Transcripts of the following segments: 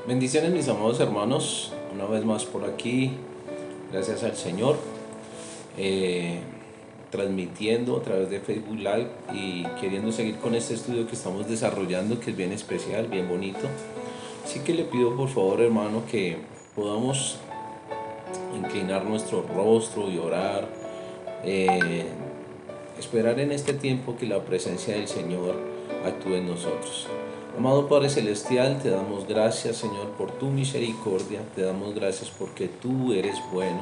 Bendiciones, mis amados hermanos, una vez más por aquí, gracias al Señor, eh, transmitiendo a través de Facebook Live y queriendo seguir con este estudio que estamos desarrollando, que es bien especial, bien bonito. Así que le pido por favor, hermano, que podamos inclinar nuestro rostro y orar, eh, esperar en este tiempo que la presencia del Señor actúe en nosotros. Amado Padre Celestial, te damos gracias, Señor, por tu misericordia, te damos gracias porque tú eres bueno,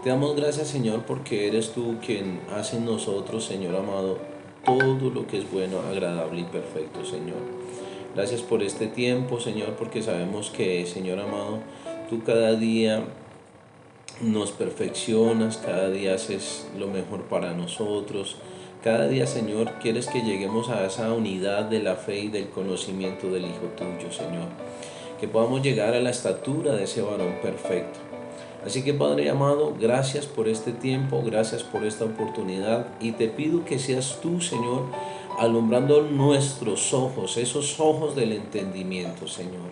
te damos gracias, Señor, porque eres tú quien hace en nosotros, Señor amado, todo lo que es bueno, agradable y perfecto, Señor. Gracias por este tiempo, Señor, porque sabemos que, Señor amado, tú cada día nos perfeccionas, cada día haces lo mejor para nosotros. Cada día, Señor, quieres que lleguemos a esa unidad de la fe y del conocimiento del Hijo tuyo, Señor. Que podamos llegar a la estatura de ese varón perfecto. Así que, Padre amado, gracias por este tiempo, gracias por esta oportunidad y te pido que seas tú, Señor, alumbrando nuestros ojos, esos ojos del entendimiento, Señor.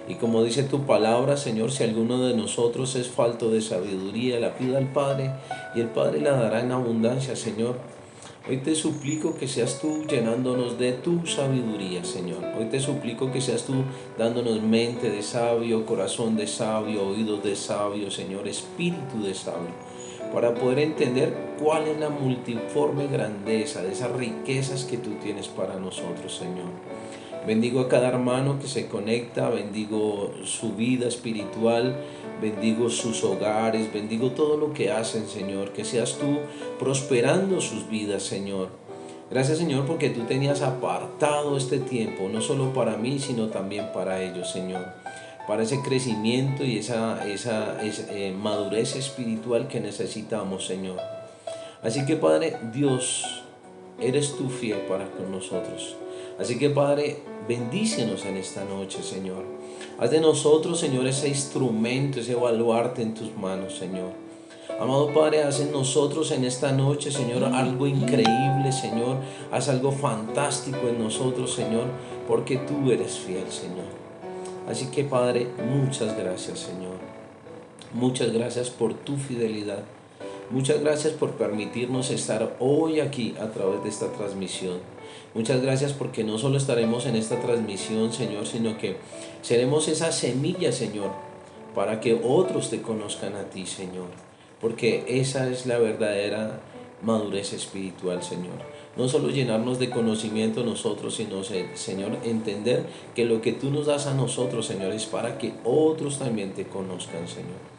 Y como dice tu palabra, Señor, si alguno de nosotros es falto de sabiduría, la pida al Padre y el Padre la dará en abundancia, Señor. Hoy te suplico que seas tú llenándonos de tu sabiduría, Señor. Hoy te suplico que seas tú dándonos mente de sabio, corazón de sabio, oídos de sabio, Señor, espíritu de sabio, para poder entender cuál es la multiforme grandeza de esas riquezas que tú tienes para nosotros, Señor. Bendigo a cada hermano que se conecta, bendigo su vida espiritual, bendigo sus hogares, bendigo todo lo que hacen, Señor. Que seas tú prosperando sus vidas, Señor. Gracias, Señor, porque tú tenías apartado este tiempo, no solo para mí, sino también para ellos, Señor. Para ese crecimiento y esa madurez espiritual que necesitamos, Señor. Así que, Padre Dios, eres tú fiel para con nosotros. Así que, Padre, bendícenos en esta noche, Señor. Haz de nosotros, Señor, ese instrumento, ese baluarte en tus manos, Señor. Amado Padre, haz en nosotros en esta noche, Señor, algo increíble, Señor. Haz algo fantástico en nosotros, Señor, porque tú eres fiel, Señor. Así que, Padre, muchas gracias, Señor. Muchas gracias por tu fidelidad. Muchas gracias por permitirnos estar hoy aquí a través de esta transmisión. Muchas gracias porque no solo estaremos en esta transmisión, Señor, sino que seremos esa semilla, Señor, para que otros te conozcan a ti, Señor. Porque esa es la verdadera madurez espiritual, Señor. No solo llenarnos de conocimiento nosotros, sino, Señor, entender que lo que tú nos das a nosotros, Señor, es para que otros también te conozcan, Señor.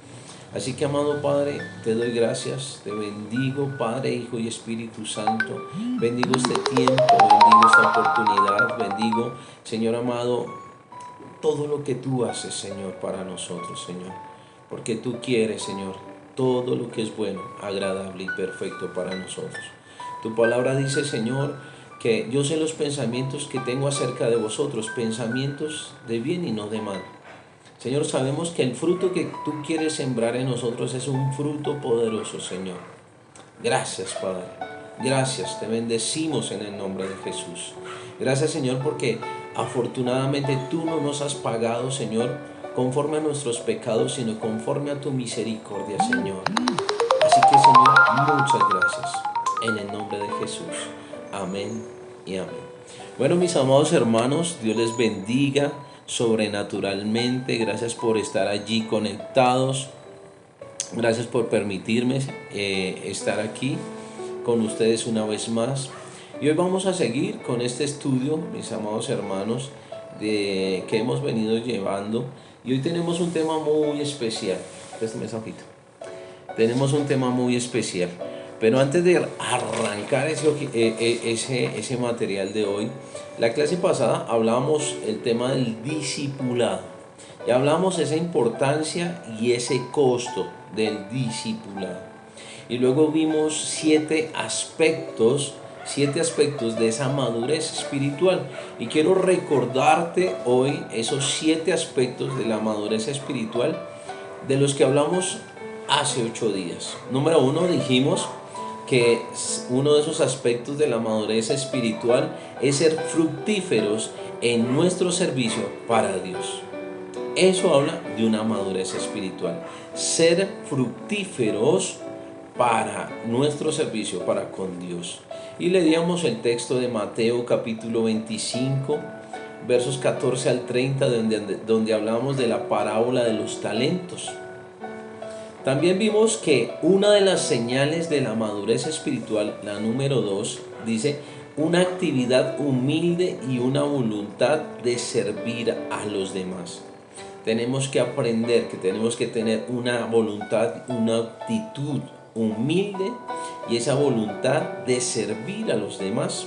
Así que, amado Padre, te doy gracias, te bendigo, Padre, Hijo y Espíritu Santo. Bendigo este tiempo, bendigo esta oportunidad, bendigo, Señor amado, todo lo que tú haces, Señor, para nosotros, Señor. Porque tú quieres, Señor, todo lo que es bueno, agradable y perfecto para nosotros. Tu palabra dice, Señor, que yo sé los pensamientos que tengo acerca de vosotros, pensamientos de bien y no de mal. Señor, sabemos que el fruto que tú quieres sembrar en nosotros es un fruto poderoso, Señor. Gracias, Padre. Gracias, te bendecimos en el nombre de Jesús. Gracias, Señor, porque afortunadamente tú no nos has pagado, Señor, conforme a nuestros pecados, sino conforme a tu misericordia, Señor. Así que, Señor, muchas gracias en el nombre de Jesús. Amén y amén. Bueno, mis amados hermanos, Dios les bendiga sobrenaturalmente. Gracias por estar allí conectados. Gracias por permitirme estar aquí con ustedes una vez más. Y hoy vamos a seguir con este estudio, mis amados hermanos, que hemos venido llevando. Y hoy tenemos un tema muy especial. Préstame esa hojita. Tenemos un tema muy especial. Pero antes de arrancar ese material de hoy, la clase pasada hablábamos el tema del discipulado. Ya hablamos esa importancia y ese costo del discipulado. Y luego vimos siete aspectos de esa madurez espiritual. Y quiero recordarte hoy esos 7 aspectos de la madurez espiritual de los que hablamos hace 8 días. Número 1, dijimos que uno de esos aspectos de la madurez espiritual es ser fructíferos en nuestro servicio para Dios. Eso habla de una madurez espiritual. Ser fructíferos para nuestro servicio, para con Dios. Y leíamos el texto de Mateo capítulo 25, versos 14 al 30, donde hablamos de la parábola de los talentos. También vimos que una de las señales de la madurez espiritual, la número 2, dice una actividad humilde y una voluntad de servir a los demás. Tenemos que aprender que tenemos que tener una voluntad, una actitud humilde y esa voluntad de servir a los demás.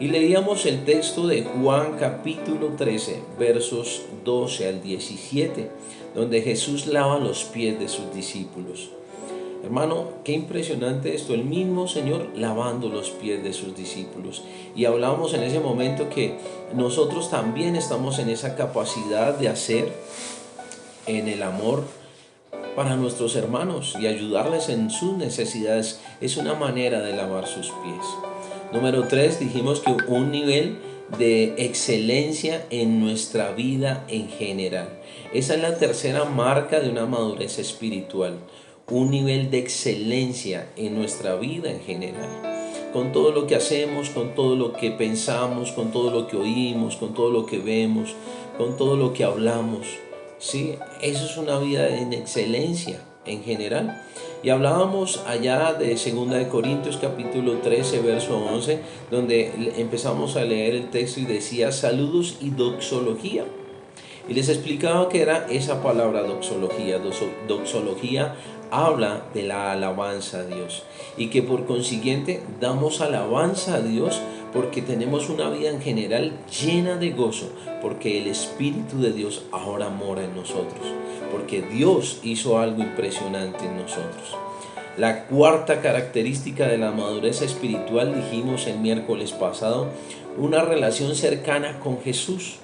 Y leíamos el texto de Juan capítulo 13, versos 12 al 17, donde Jesús lava los pies de sus discípulos. Hermano, qué impresionante esto, el mismo Señor lavando los pies de sus discípulos. Y hablábamos en ese momento que nosotros también estamos en esa capacidad de hacer en el amor para nuestros hermanos y ayudarles en sus necesidades. Es una manera de lavar sus pies. Número 3, dijimos que un nivel de excelencia en nuestra vida en general. Esa es la tercera marca de una madurez espiritual. Un nivel de excelencia en nuestra vida en general. Con todo lo que hacemos, con todo lo que pensamos, con todo lo que oímos, con todo lo que vemos, con todo lo que hablamos. Sí, eso es una vida en excelencia en general. Y hablábamos allá de 2 de Corintios capítulo 13, verso 11, donde empezamos a leer el texto y decía saludos y doxología. Y les explicaba que era esa palabra doxología. Doxología habla de la alabanza a Dios y que por consiguiente damos alabanza a Dios porque tenemos una vida en general llena de gozo, porque el Espíritu de Dios ahora mora en nosotros, porque Dios hizo algo impresionante en nosotros. La cuarta característica de la madurez espiritual, dijimos el miércoles pasado, una relación cercana con Jesús.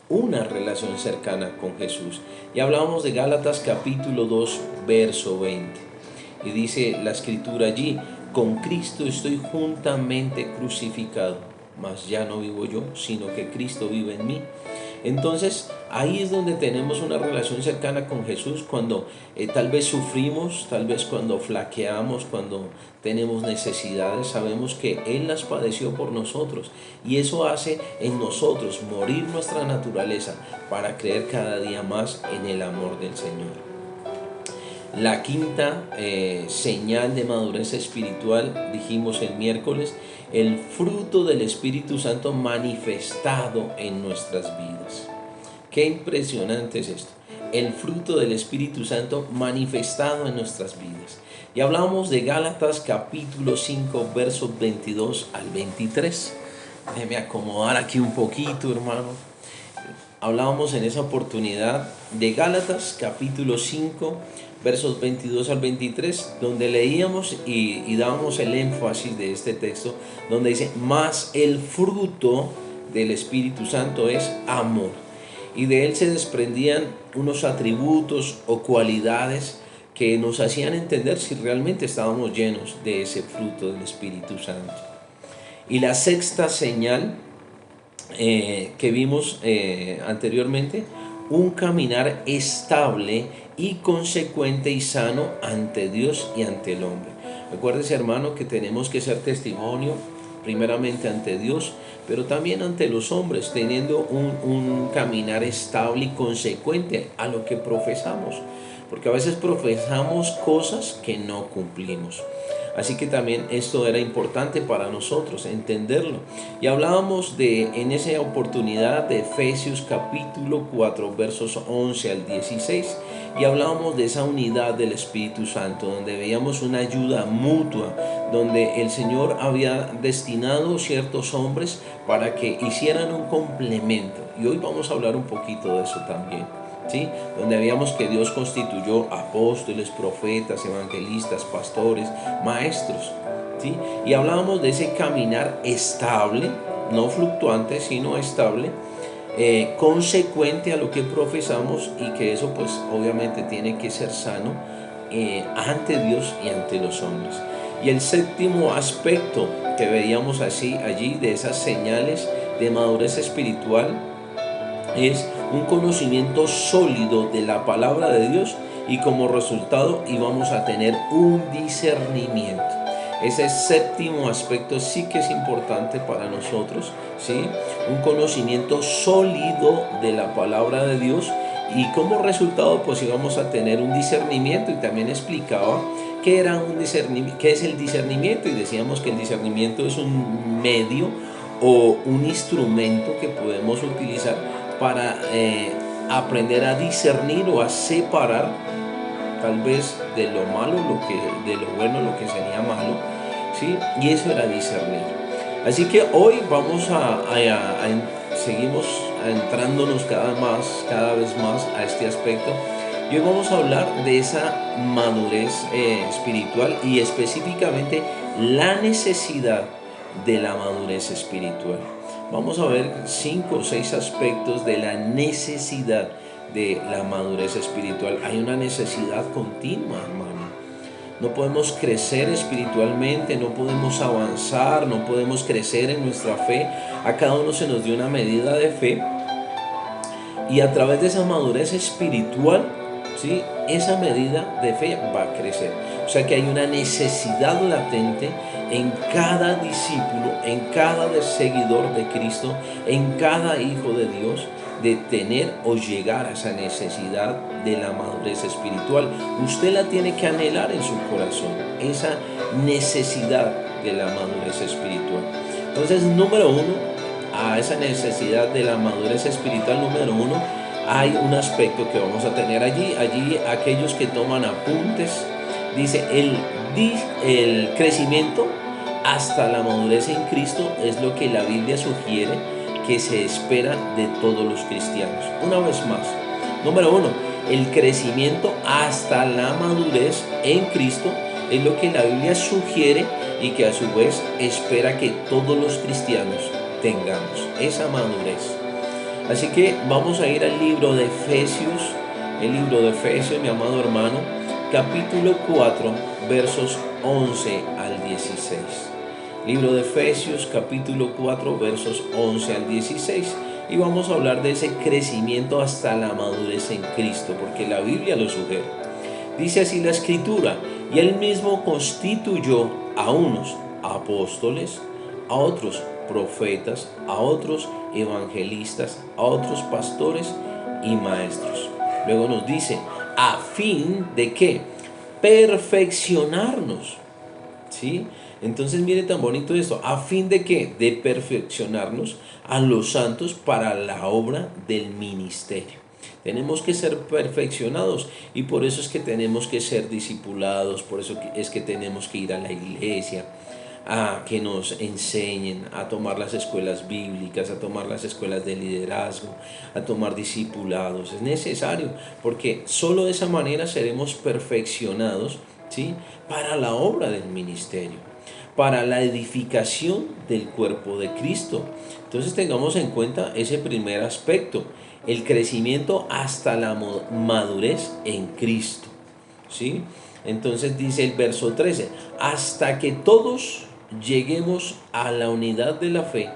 Una relación cercana con Jesús. Y hablábamos de Gálatas capítulo 2, verso 20. Y dice la escritura allí, con Cristo estoy juntamente crucificado, mas ya no vivo yo, sino que Cristo vive en mí. Entonces ahí es donde tenemos una relación cercana con Jesús, cuando tal vez sufrimos, tal vez cuando flaqueamos, cuando tenemos necesidades, sabemos que Él las padeció por nosotros y eso hace en nosotros morir nuestra naturaleza para creer cada día más en el amor del Señor. La quinta señal de madurez espiritual, dijimos el miércoles, el fruto del Espíritu Santo manifestado en nuestras vidas. Qué impresionante es esto, el fruto del Espíritu Santo manifestado en nuestras vidas. Y hablábamos de Gálatas capítulo 5, versos 22 al 23. Déjeme acomodar aquí un poquito, hermano. Hablábamos en esa oportunidad de Gálatas capítulo 5, versos 22 al 23, donde leíamos y dábamos el énfasis de este texto, donde dice, mas el fruto del Espíritu Santo es amor. Y de él se desprendían unos atributos o cualidades que nos hacían entender si realmente estábamos llenos de ese fruto del Espíritu Santo. Y la sexta señal que vimos anteriormente, un caminar estable y consecuente y sano ante Dios y ante el hombre. Recuérdese, hermano, que tenemos que ser testimonio primeramente ante Dios, pero también ante los hombres, teniendo un caminar estable y consecuente a lo que profesamos, porque a veces profesamos cosas que no cumplimos. Así que también esto era importante para nosotros entenderlo. Y hablábamos en esa oportunidad de Efesios capítulo 4, versos 11 al 16. Y hablábamos de esa unidad del Espíritu Santo, donde veíamos una ayuda mutua, donde el Señor había destinado ciertos hombres para que hicieran un complemento. Y hoy vamos a hablar un poquito de eso también. ¿Sí? Donde veíamos que Dios constituyó apóstoles, profetas, evangelistas, pastores, maestros, ¿sí? Y hablábamos de ese caminar estable, no fluctuante, sino estable, consecuente a lo que profesamos, y que eso pues obviamente tiene que ser sano ante Dios y ante los hombres. Y el séptimo aspecto que veíamos allí de esas señales de madurez espiritual es un conocimiento sólido de la palabra de Dios, y como resultado íbamos a tener un discernimiento. Ese séptimo aspecto sí que es importante para nosotros, ¿sí? Un conocimiento sólido de la palabra de Dios, y como resultado pues íbamos a tener un discernimiento. Y también explicaba qué era un discernimiento, qué es el discernimiento, y decíamos que el discernimiento es un medio o un instrumento que podemos utilizar para aprender a discernir o a separar tal vez de lo malo, de lo bueno, lo que sería malo, ¿sí? Y eso era discernir. Así que hoy vamos seguimos entrándonos cada vez más a este aspecto. Y hoy vamos a hablar de esa madurez espiritual, y específicamente la necesidad de la madurez espiritual. Vamos a ver 5 o 6 aspectos de la necesidad de la madurez espiritual. Hay una necesidad continua, hermano. No podemos crecer espiritualmente, no podemos avanzar, no podemos crecer en nuestra fe. A cada uno se nos dio una medida de fe, y a través de esa madurez espiritual, ¿sí?, esa medida de fe va a crecer. O sea que hay una necesidad latente en cada discípulo, en cada seguidor de Cristo, en cada hijo de Dios, de tener o llegar a esa necesidad de la madurez espiritual. Usted la tiene que anhelar en su corazón, esa necesidad de la madurez espiritual. Entonces, número uno, a esa necesidad de la madurez espiritual, número uno, hay un aspecto que vamos a tener allí. Aquellos que toman apuntes, dice el crecimiento hasta la madurez en Cristo es lo que la Biblia sugiere que se espera de todos los cristianos. Una vez más, número uno, el crecimiento hasta la madurez en Cristo es lo que la Biblia sugiere y que a su vez espera que todos los cristianos tengamos esa madurez. Así que vamos a ir al libro de Efesios, mi amado hermano, capítulo 4, versos 11 al 16. Libro de Efesios, capítulo 4, versos 11 al 16. Y vamos a hablar de ese crecimiento hasta la madurez en Cristo, porque la Biblia lo sugiere. Dice así la Escritura: y Él mismo constituyó a unos apóstoles, a otros profetas, a otros evangelistas, a otros pastores y maestros. Luego nos dice, a fin de ¿qué? Perfeccionarnos. ¿Sí? Entonces mire tan bonito esto, a fin de ¿qué? De perfeccionarnos a los santos para la obra del ministerio. Tenemos que ser perfeccionados, y por eso es que tenemos que ser discipulados, por eso es que tenemos que ir a la iglesia, a que nos enseñen a tomar las escuelas bíblicas, a tomar las escuelas de liderazgo, a tomar discipulados. Es necesario, porque solo de esa manera seremos perfeccionados, ¿sí?, para la obra del ministerio, para la edificación del cuerpo de Cristo. Entonces tengamos en cuenta ese primer aspecto, el crecimiento hasta la madurez en Cristo, ¿sí? Entonces dice el verso 13, hasta que todos lleguemos a la unidad de la fe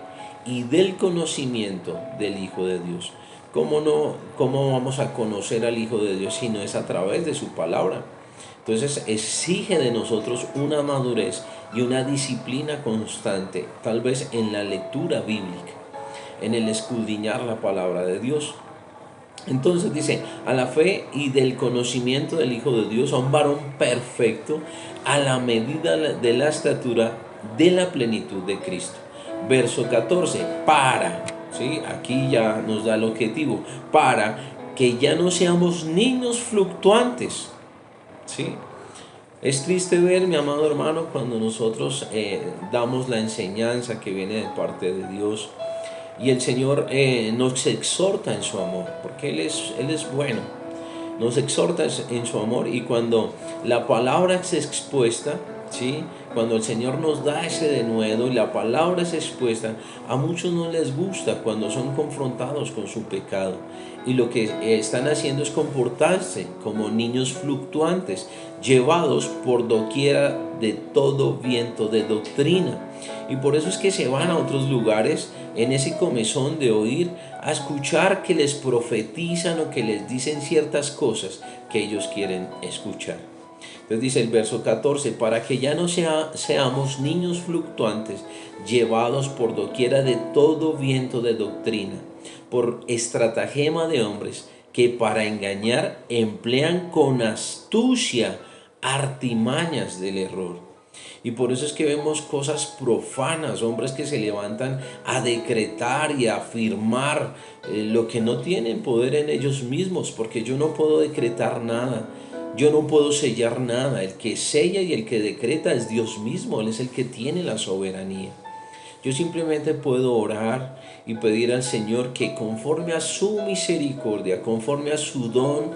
y del conocimiento del Hijo de Dios. ¿Cómo vamos a conocer al Hijo de Dios si no es a través de su palabra? Entonces exige de nosotros una madurez y una disciplina constante, tal vez en la lectura bíblica, en el escudriñar la palabra de Dios. Entonces dice, a la fe y del conocimiento del Hijo de Dios, a un varón perfecto, a la medida de la estatura de la plenitud de Cristo. Verso 14, ¿sí? Aquí ya nos da el objetivo, para que ya no seamos niños fluctuantes, ¿sí? Es triste ver, mi amado hermano, cuando nosotros damos la enseñanza que viene de parte de Dios, y el Señor nos exhorta en su amor, porque Él es bueno, nos exhorta en su amor, y cuando la palabra es expuesta, ¿sí? Cuando el Señor nos da ese denuedo y la palabra es expuesta, a muchos no les gusta cuando son confrontados con su pecado. Y lo que están haciendo es comportarse como niños fluctuantes, llevados por doquiera de todo viento de doctrina. Y por eso es que se van a otros lugares en ese comezón de oír, a escuchar que les profetizan o que les dicen ciertas cosas que ellos quieren escuchar. Entonces dice el verso 14, para que ya no seamos niños fluctuantes, llevados por doquiera de todo viento de doctrina, por estratagema de hombres que para engañar emplean con astucia artimañas del error. Y por eso es que vemos cosas profanas, hombres que se levantan a decretar y a afirmar lo que no tienen poder en ellos mismos, porque yo no puedo decretar nada, yo no puedo sellar nada. El que sella y el que decreta es Dios mismo, Él es el que tiene la soberanía. Yo simplemente puedo orar y pedir al Señor que conforme a su misericordia, conforme a su don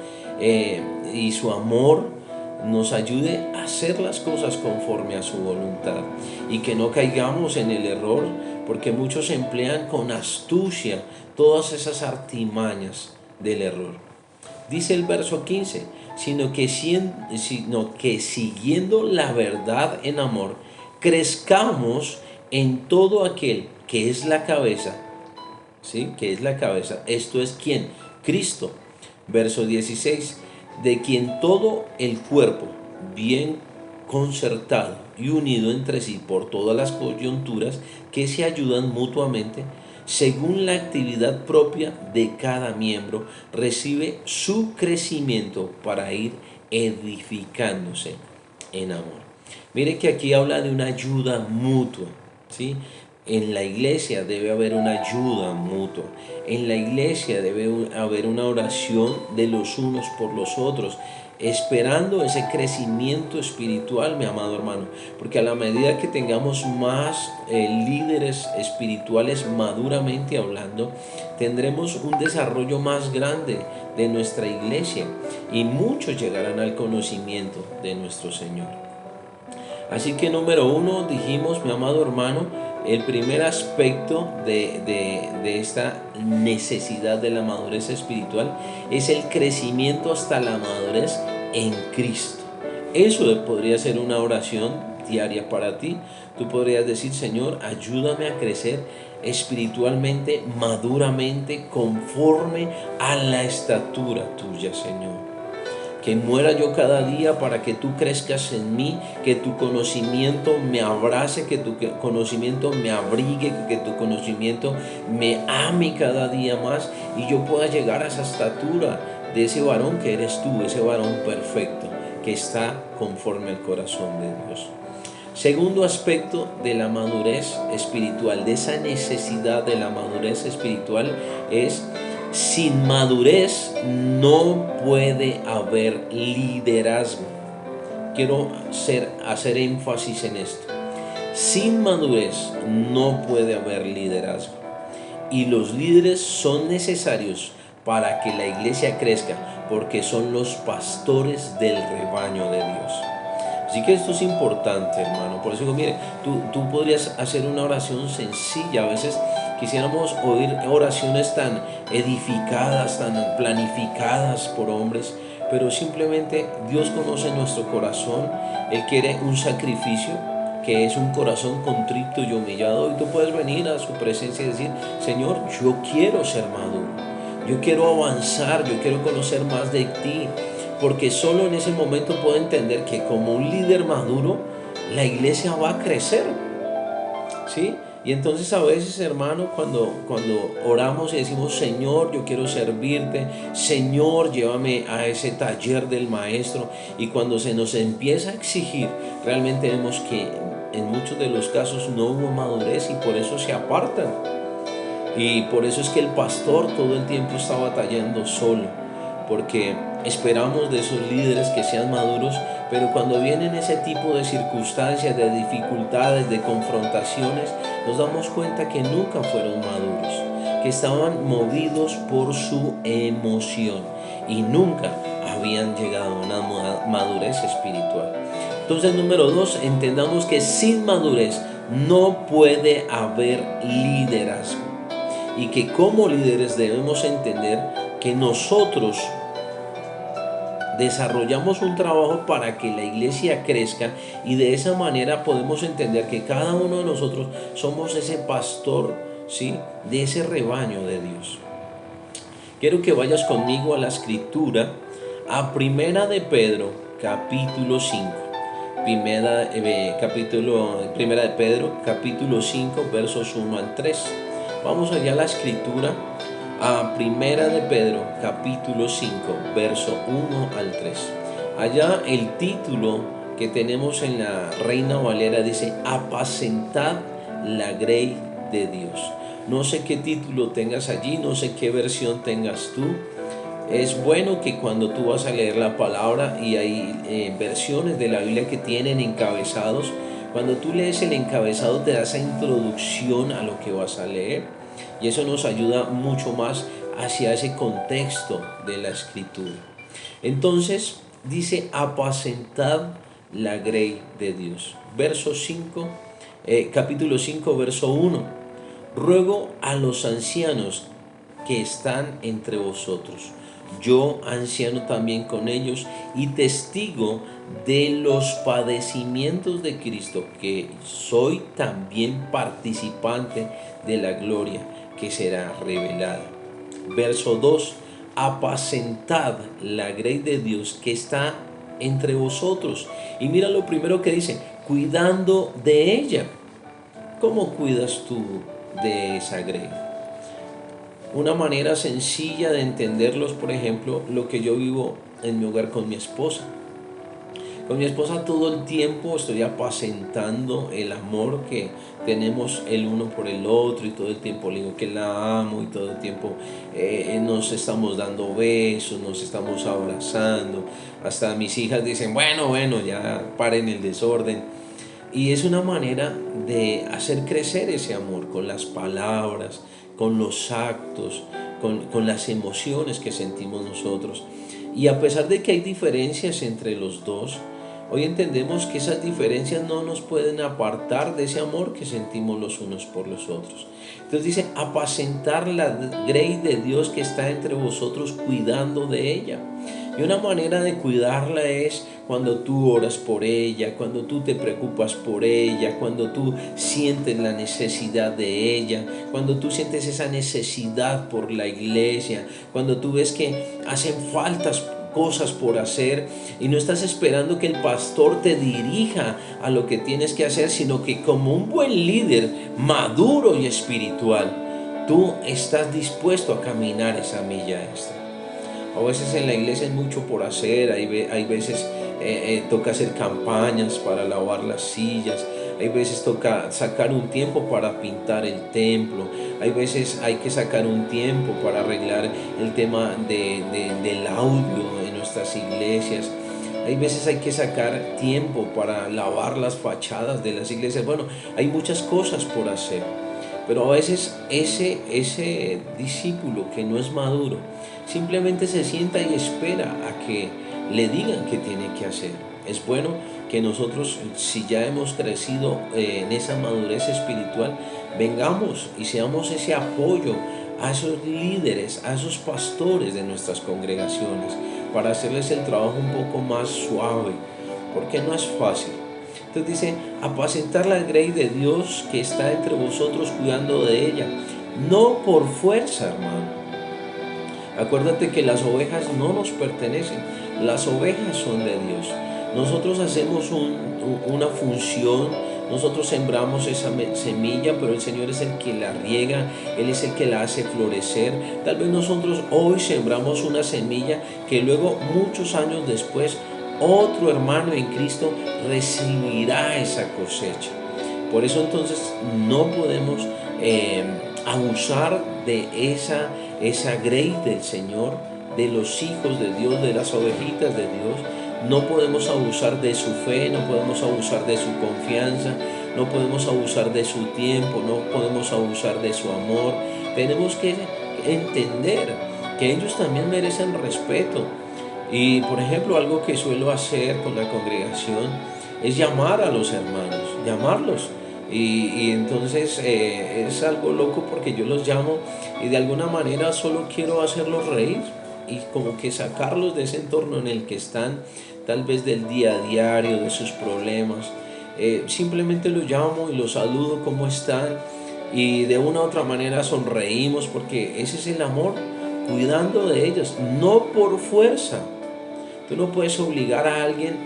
y su amor, nos ayude a hacer las cosas conforme a su voluntad y que no caigamos en el error, porque muchos emplean con astucia todas esas artimañas del error. Dice el verso 15, sino que siguiendo la verdad en amor, crezcamos en todo aquel que es la cabeza, ¿sí? Que es la cabeza. Esto es ¿quién? Cristo. Verso 16, de quien todo el cuerpo, bien concertado y unido entre sí por todas las coyunturas que se ayudan mutuamente, según la actividad propia de cada miembro, recibe su crecimiento para ir edificándose en amor. Mire que aquí habla de una ayuda mutua, ¿sí? En la iglesia debe haber una ayuda mutua. En la iglesia debe haber una oración de los unos por los otros, esperando ese crecimiento espiritual, mi amado hermano. Porque a la medida que tengamos más líderes espirituales maduramente hablando, tendremos un desarrollo más grande de nuestra iglesia y muchos llegarán al conocimiento de nuestro Señor. Así que número uno, dijimos, mi amado hermano, el primer aspecto de esta necesidad de la madurez espiritual es el crecimiento hasta la madurez en Cristo. Eso podría ser una oración diaria para ti. Tú podrías decir, Señor, ayúdame a crecer espiritualmente, maduramente, conforme a la estatura tuya, Señor. Que muera yo cada día para que tú crezcas en mí, que tu conocimiento me abrace, que tu conocimiento me abrigue, que tu conocimiento me ame cada día más y yo pueda llegar a esa estatura de ese varón que eres tú, ese varón perfecto que está conforme al corazón de Dios. Segundo aspecto de la madurez espiritual, de esa necesidad de la madurez espiritual es: sin madurez no puede haber liderazgo. Quiero hacer énfasis en esto. Sin madurez no puede haber liderazgo. Y los líderes son necesarios para que la iglesia crezca, porque son los pastores del rebaño de Dios. Así que esto es importante, hermano. Por eso digo, mire, tú podrías hacer una oración sencilla. A veces quisiéramos oír oraciones tan edificadas, tan planificadas por hombres, pero simplemente Dios conoce nuestro corazón. Él quiere un sacrificio, que es un corazón contrito y humillado, y tú puedes venir a su presencia y decir, Señor, yo quiero ser maduro, yo quiero avanzar, yo quiero conocer más de ti, porque solo en ese momento puedo entender que como un líder maduro, la iglesia va a crecer, ¿sí? Y entonces a veces, hermano, cuando oramos y decimos, Señor, yo quiero servirte, Señor, llévame a ese taller del maestro, y cuando se nos empieza a exigir, realmente vemos que en muchos de los casos no hubo madurez y por eso se apartan. Y por eso es que el pastor todo el tiempo está batallando solo, porque esperamos de esos líderes que sean maduros, pero cuando vienen ese tipo de circunstancias, de dificultades, de confrontaciones, nos damos cuenta que nunca fueron maduros, que estaban movidos por su emoción y nunca habían llegado a una madurez espiritual. Entonces, número 2, entendamos que sin madurez no puede haber liderazgo. Y que como líderes debemos entender que nosotros desarrollamos un trabajo para que la iglesia crezca, y de esa manera podemos entender que cada uno de nosotros somos ese pastor, ¿sí?, de ese rebaño de Dios. Quiero que vayas conmigo a la escritura, a Primera de Pedro, capítulo 5. Primera de Pedro, capítulo 5, versos 1 al 3. Vamos allá a la escritura, a Primera de Pedro, capítulo 5, verso 1 al 3. Allá el título que tenemos en la Reina Valera dice: apacentad la grey de Dios. No sé qué título tengas allí, no sé qué versión tengas tú. Es bueno que cuando tú vas a leer la palabra, y hay versiones de la Biblia que tienen encabezados, cuando tú lees el encabezado te da esa introducción a lo que vas a leer, y eso nos ayuda mucho más hacia ese contexto de la escritura. Entonces dice: apacentad la grey de Dios. Verso 5, capítulo 5, verso 1. Ruego a los ancianos que están entre vosotros, yo anciano también con ellos y testigo de los padecimientos de Cristo, que soy también participante de la gloria que será revelada. Verso 2, apacentad la grey de Dios que está entre vosotros. Y mira lo primero que dice: cuidando de ella. ¿Cómo cuidas tú de esa grey? Una manera sencilla de entenderlos, por ejemplo, lo que yo vivo en mi hogar con mi esposa. Con mi esposa todo el tiempo estoy apacentando el amor que tenemos el uno por el otro, y todo el tiempo le digo que la amo, y todo el tiempo nos estamos dando besos, nos estamos abrazando. Hasta mis hijas dicen: bueno, ya paren el desorden. Y es una manera de hacer crecer ese amor con las palabras, con los actos, con las emociones que sentimos nosotros. Y a pesar de que hay diferencias entre los dos, hoy entendemos que esas diferencias no nos pueden apartar de ese amor que sentimos los unos por los otros. Entonces dice: apacentar la grey de Dios que está entre vosotros, cuidando de ella. Y una manera de cuidarla es cuando tú oras por ella, cuando tú te preocupas por ella, cuando tú sientes la necesidad de ella, cuando tú sientes esa necesidad por la iglesia, cuando tú ves que hacen faltas cosas por hacer y no estás esperando que el pastor te dirija a lo que tienes que hacer, sino que como un buen líder maduro y espiritual, tú estás dispuesto a caminar esa milla extra. A veces en la iglesia hay mucho por hacer, hay veces toca hacer campañas para lavar las sillas, hay veces toca sacar un tiempo para pintar el templo, hay veces hay que sacar un tiempo para arreglar el tema del audio en nuestras iglesias. Hay veces hay que sacar tiempo para lavar las fachadas de las iglesias. Bueno, hay muchas cosas por hacer. Pero a veces ese discípulo que no es maduro simplemente se sienta y espera a que le digan qué tiene que hacer. Es bueno que nosotros, si ya hemos crecido en esa madurez espiritual, vengamos y seamos ese apoyo a esos líderes, a esos pastores de nuestras congregaciones, para hacerles el trabajo un poco más suave, porque no es fácil. Entonces dice: apacentar la grey de Dios que está entre vosotros, cuidando de ella, no por fuerza, hermano. Acuérdate que las ovejas no nos pertenecen, las ovejas son de Dios. Nosotros hacemos una función, nosotros sembramos esa semilla, pero el Señor es el que la riega, Él es el que la hace florecer. Tal vez nosotros hoy sembramos una semilla que luego, muchos años después, otro hermano en Cristo recibirá esa cosecha. Por eso entonces no podemos abusar de esa grey del Señor, de los hijos de Dios, de las ovejitas de Dios. No podemos abusar de su fe, no podemos abusar de su confianza, no podemos abusar de su tiempo, no podemos abusar de su amor. Tenemos que entender que ellos también merecen respeto. Y por ejemplo, algo que suelo hacer con la congregación es llamar a los hermanos, llamarlos. Y entonces es algo loco porque yo los llamo y de alguna manera solo quiero hacerlos reír y como que sacarlos de ese entorno en el que están, tal vez del día a diario, de sus problemas. Simplemente los llamo y los saludo, ¿cómo están? Y de una u otra manera sonreímos porque ese es el amor, cuidando de ellos, no por fuerza. Tú no puedes obligar a alguien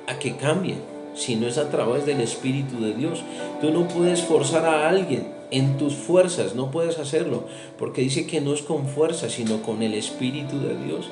a que cambie, si no es a través del Espíritu de Dios. Tú no puedes forzar a alguien en tus fuerzas, no puedes hacerlo, porque dice que no es con fuerza, sino con el Espíritu de Dios.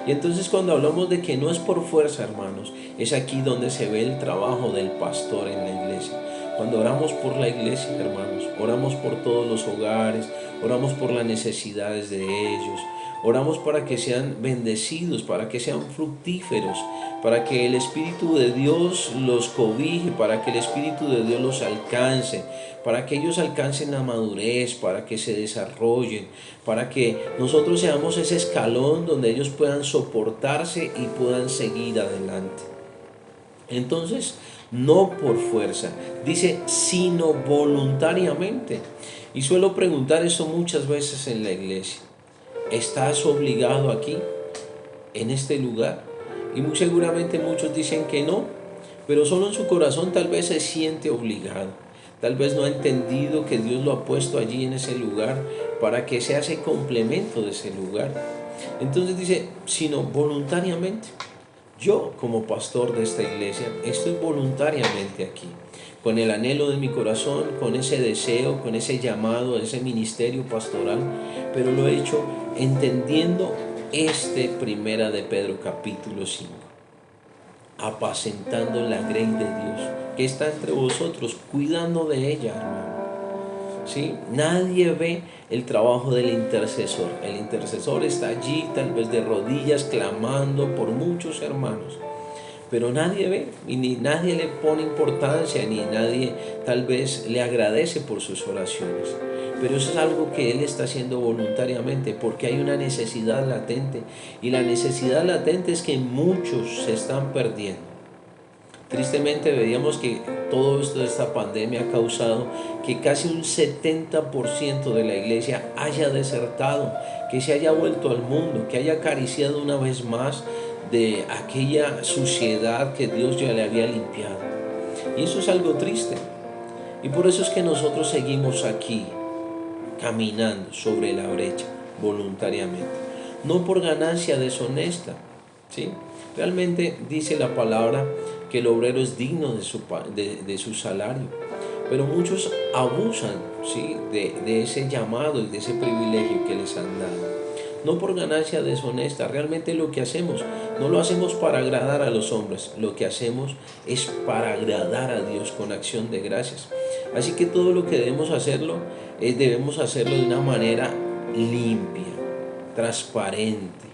Y entonces cuando hablamos de que no es por fuerza, hermanos, es aquí donde se ve el trabajo del pastor en la iglesia. Cuando oramos por la iglesia, hermanos, oramos por todos los hogares, oramos por las necesidades de ellos, oramos para que sean bendecidos, para que sean fructíferos, para que el Espíritu de Dios los cobije, para que el Espíritu de Dios los alcance, para que ellos alcancen la madurez, para que se desarrollen, para que nosotros seamos ese escalón donde ellos puedan soportarse y puedan seguir adelante. Entonces, no por fuerza, dice, sino voluntariamente. Y suelo preguntar eso muchas veces en la iglesia. ¿Estás obligado aquí, en este lugar? Y muy seguramente muchos dicen que no, pero solo en su corazón tal vez se siente obligado. Tal vez no ha entendido que Dios lo ha puesto allí en ese lugar para que sea ese complemento de ese lugar. Entonces dice, sino voluntariamente. Yo, como pastor de esta iglesia, estoy voluntariamente aquí, con el anhelo de mi corazón, con ese deseo, con ese llamado, ese ministerio pastoral, pero lo he hecho entendiendo primera de Pedro capítulo 5, apacentando la grey de Dios, que está entre vosotros, cuidando de ella, hermano. ¿Sí? Nadie ve el trabajo del intercesor. El intercesor está allí tal vez de rodillas clamando por muchos hermanos, pero nadie ve y ni nadie le pone importancia, ni nadie tal vez le agradece por sus oraciones. Pero eso es algo que él está haciendo voluntariamente porque hay una necesidad latente, y la necesidad latente es que muchos se están perdiendo. Tristemente veíamos que todo esto de esta pandemia ha causado que casi un 70% de la iglesia haya desertado, que se haya vuelto al mundo, que haya acariciado una vez más de aquella suciedad que Dios ya le había limpiado. Y eso es algo triste. Y por eso es que nosotros seguimos aquí, caminando sobre la brecha voluntariamente, no por ganancia deshonesta, ¿sí? Realmente dice la palabra que el obrero es digno de su salario, pero muchos abusan, ¿sí? de ese llamado y de ese privilegio que les han dado. No por ganancia deshonesta, realmente lo que hacemos, no lo hacemos para agradar a los hombres, lo que hacemos es para agradar a Dios con acción de gracias. Así que todo lo que debemos hacerlo de una manera limpia, transparente,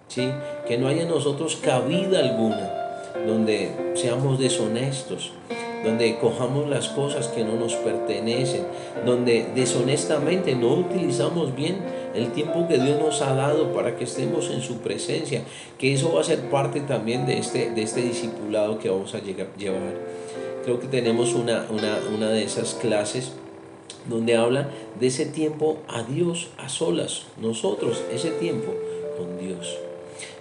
¿sí? Que no haya en nosotros cabida alguna donde seamos deshonestos, donde cojamos las cosas que no nos pertenecen, donde deshonestamente no utilizamos bien el tiempo que Dios nos ha dado para que estemos en su presencia, que eso va a ser parte también de este discipulado que vamos a llevar. Creo que tenemos una de esas clases donde habla de ese tiempo a Dios, a solas, nosotros, ese tiempo con Dios.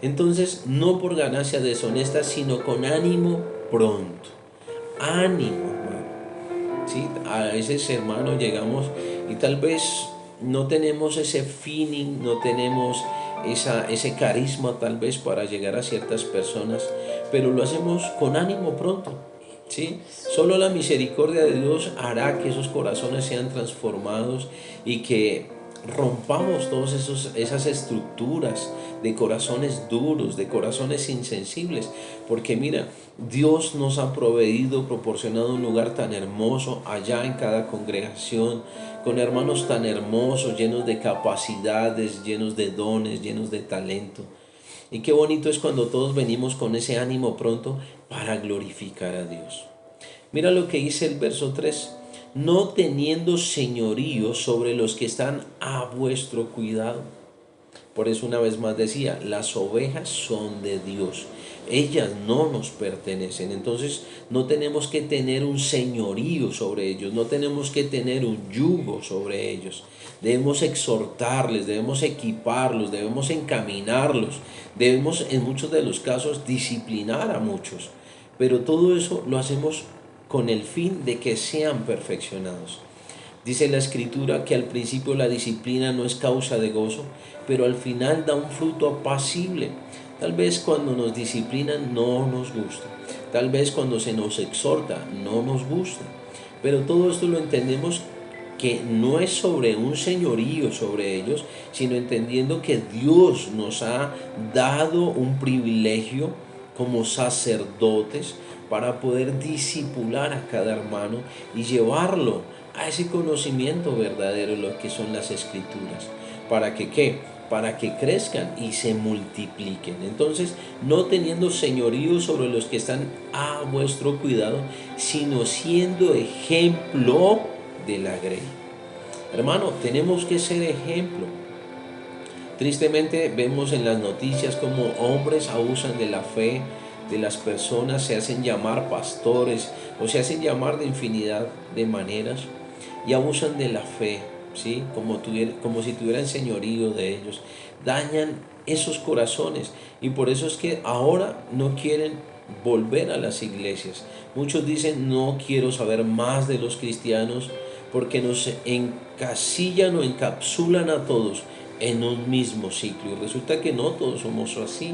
Entonces, no por ganancia deshonesta, sino con ánimo pronto. Ánimo, hermano. ¿Sí? A veces, hermano, llegamos y tal vez no tenemos ese feeling, no tenemos ese carisma tal vez para llegar a ciertas personas, pero lo hacemos con ánimo pronto. ¿Sí? Solo la misericordia de Dios hará que esos corazones sean transformados y que rompamos todas esas estructuras de corazones duros, de corazones insensibles, porque mira, Dios nos ha proporcionado un lugar tan hermoso allá en cada congregación, con hermanos tan hermosos, llenos de capacidades, llenos de dones, llenos de talento. Y qué bonito es cuando todos venimos con ese ánimo pronto para glorificar a Dios. Mira lo que dice el verso 3. No teniendo señorío sobre los que están a vuestro cuidado. Por eso una vez más decía, las ovejas son de Dios, ellas no nos pertenecen. Entonces no tenemos que tener un señorío sobre ellos, no tenemos que tener un yugo sobre ellos. Debemos exhortarles, debemos equiparlos, debemos encaminarlos, debemos en muchos de los casos disciplinar a muchos. Pero todo eso lo hacemos con el fin de que sean perfeccionados. Dice la escritura que al principio la disciplina no es causa de gozo, pero al final da un fruto apacible. Tal vez cuando nos disciplinan no nos gusta, tal vez cuando se nos exhorta no nos gusta, pero todo esto lo entendemos que no es sobre un señorío sobre ellos, sino entendiendo que Dios nos ha dado un privilegio como sacerdotes para poder discipular a cada hermano y llevarlo a ese conocimiento verdadero de lo que son las escrituras. ¿Para que qué? Para que crezcan y se multipliquen. Entonces, no teniendo señorío sobre los que están a vuestro cuidado, sino siendo ejemplo de la grey. Hermano, tenemos que ser ejemplo. Tristemente vemos en las noticias como hombres abusan de la fe de las personas, se hacen llamar pastores o se hacen llamar de infinidad de maneras y abusan de la fe, ¿sí? Como si tuvieran señorío de ellos. Dañan esos corazones y por eso es que ahora no quieren volver a las iglesias. Muchos dicen, no quiero saber más de los cristianos porque nos encasillan o encapsulan a todos en un mismo ciclo. Y resulta que no todos somos así,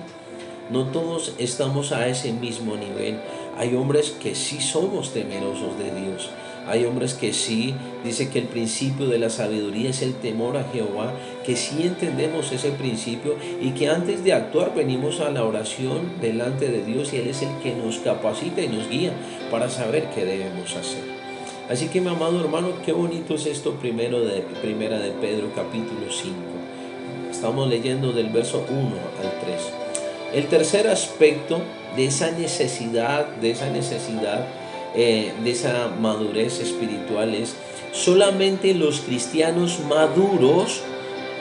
no todos estamos a ese mismo nivel. Hay hombres que sí somos temerosos de Dios. Hay hombres que sí, dice que el principio de la sabiduría es el temor a Jehová, que sí entendemos ese principio y que antes de actuar venimos a la oración delante de Dios y Él es el que nos capacita y nos guía para saber qué debemos hacer. Así que mi amado hermano, qué bonito es esto primera de Pedro capítulo 5. Estamos leyendo del verso 1 al 3. El tercer aspecto de esa necesidad, de esa madurez espiritual es: solamente los cristianos maduros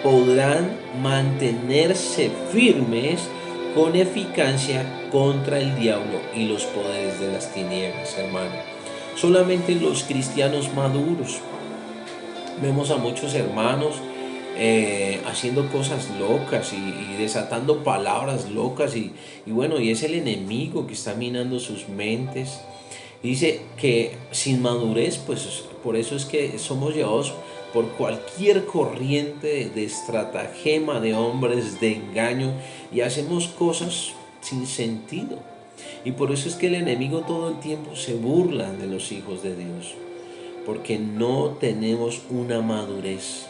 podrán mantenerse firmes con eficacia contra el diablo y los poderes de las tinieblas, hermano. Solamente los cristianos maduros. Vemos a muchos hermanos haciendo cosas locas y desatando palabras locas y bueno, y es el enemigo que está minando sus mentes. Dice que sin madurez, pues por eso es que somos llevados por cualquier corriente de estratagema de hombres, de engaño, y hacemos cosas sin sentido. Y por eso es que el enemigo todo el tiempo se burla de los hijos de Dios, porque no tenemos una madurez.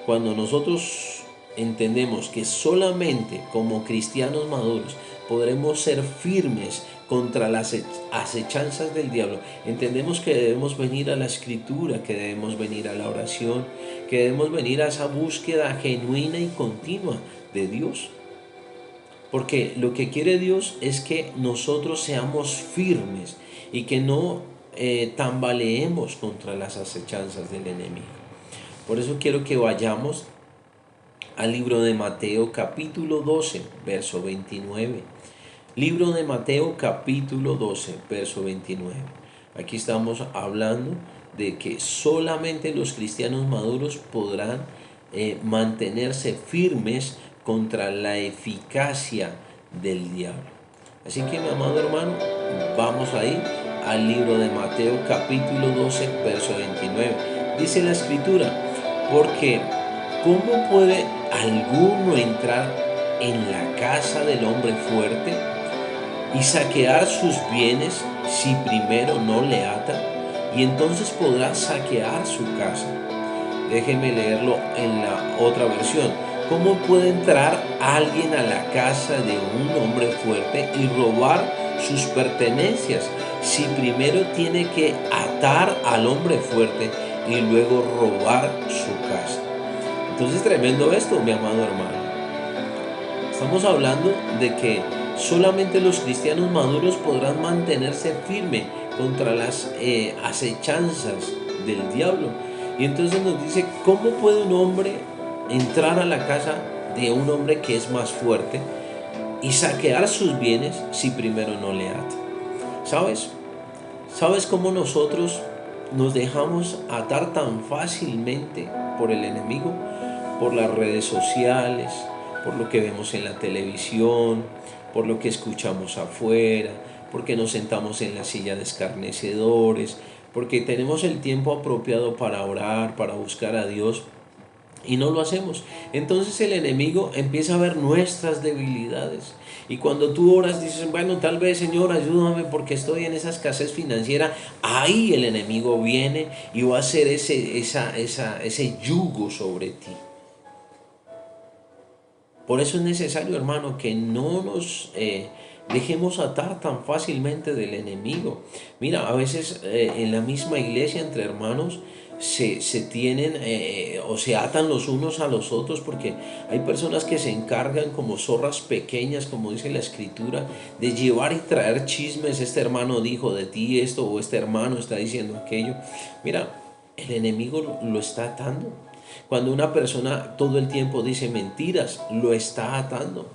Cuando nosotros entendemos que solamente como cristianos maduros podremos ser firmes contra las acechanzas del diablo, entendemos que debemos venir a la escritura, que debemos venir a la oración, que debemos venir a esa búsqueda genuina y continua de Dios. Porque lo que quiere Dios es que nosotros seamos firmes y que no tambaleemos contra las acechanzas del enemigo. Por eso quiero que vayamos al libro de Mateo capítulo 12, verso 29. Libro de Mateo capítulo 12, verso 29. Aquí estamos hablando de que solamente los cristianos maduros podrán mantenerse firmes contra la eficacia del diablo. Así que mi amado hermano, vamos a ir al libro de Mateo capítulo 12, verso 29. Dice la escritura: porque ¿cómo puede alguno entrar en la casa del hombre fuerte y saquear sus bienes si primero no le ata? Y entonces podrá saquear su casa. Déjeme leerlo en la otra versión. ¿Cómo puede entrar alguien a la casa de un hombre fuerte y robar sus pertenencias si primero tiene que atar al hombre fuerte y luego robar su casa? Entonces, tremendo esto, mi amado hermano. Estamos hablando de que solamente los cristianos maduros podrán mantenerse firmes contra las acechanzas del diablo. Y entonces nos dice, ¿cómo puede un hombre entrar a la casa de un hombre que es más fuerte y saquear sus bienes si primero no le ata. ¿Sabes? ¿Sabes cómo nosotros nos dejamos atar tan fácilmente por el enemigo? Por las redes sociales, por lo que vemos en la televisión, por lo que escuchamos afuera, porque nos sentamos en la silla de escarnecedores, porque tenemos el tiempo apropiado para orar, para buscar a Dios, y no lo hacemos. Entonces el enemigo empieza a ver nuestras debilidades. Y cuando tú oras dices, bueno, tal vez Señor, ayúdame porque estoy en esa escasez financiera. Ahí el enemigo viene y va a hacer ese yugo sobre ti. Por eso es necesario, hermano, que no nos dejemos atar tan fácilmente del enemigo. Mira, a veces en la misma iglesia, entre hermanos, se tienen o se atan los unos a los otros, porque hay personas que se encargan como zorras pequeñas, como dice la escritura, de llevar y traer chismes. Este hermano dijo de ti esto, o este hermano está diciendo aquello. Mira, el enemigo lo está atando. Cuando una persona todo el tiempo dice mentiras, lo está atando.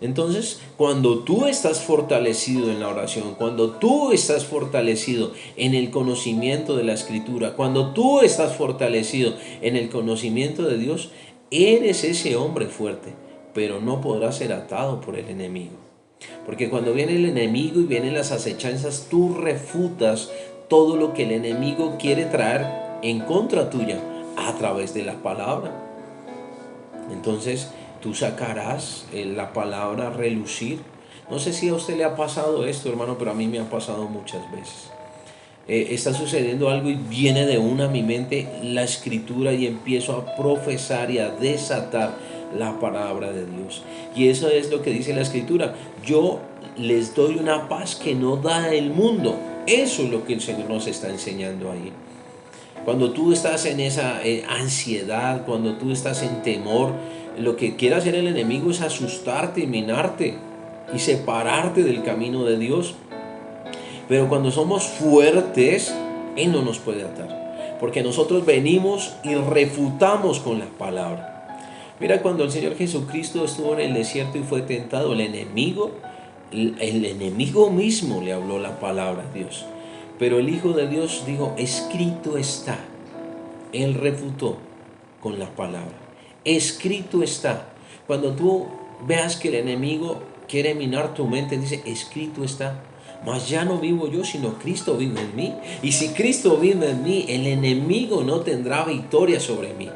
Entonces, cuando tú estás fortalecido en la oración, cuando tú estás fortalecido en el conocimiento de la Escritura, cuando tú estás fortalecido en el conocimiento de Dios, eres ese hombre fuerte, pero no podrás ser atado por el enemigo. Porque cuando viene el enemigo y vienen las acechanzas, tú refutas todo lo que el enemigo quiere traer en contra tuya a través de la palabra. Entonces tú sacarás la palabra a relucir. No sé si a usted le ha pasado esto, hermano, pero a mí me ha pasado muchas veces. Está sucediendo algo y viene de una a mi mente la escritura y empiezo a profesar y a desatar la palabra de Dios. Y eso es lo que dice la escritura. Yo les doy una paz que no da el mundo. Eso es lo que el Señor nos está enseñando ahí. Cuando tú estás en esa ansiedad, cuando tú estás en temor, lo que quiere hacer el enemigo es asustarte y minarte y separarte del camino de Dios. Pero cuando somos fuertes, Él no nos puede atar, porque nosotros venimos y refutamos con la palabra. Mira, cuando el Señor Jesucristo estuvo en el desierto y fue tentado, el enemigo mismo le habló la palabra a Dios. Pero el Hijo de Dios dijo, escrito está. Él refutó con la palabra. Escrito está. Cuando tú veas que el enemigo quiere minar tu mente, dice, escrito está. Mas ya no vivo yo, sino Cristo vive en mí. Y si Cristo vive en mí, el enemigo no tendrá victoria sobre mí.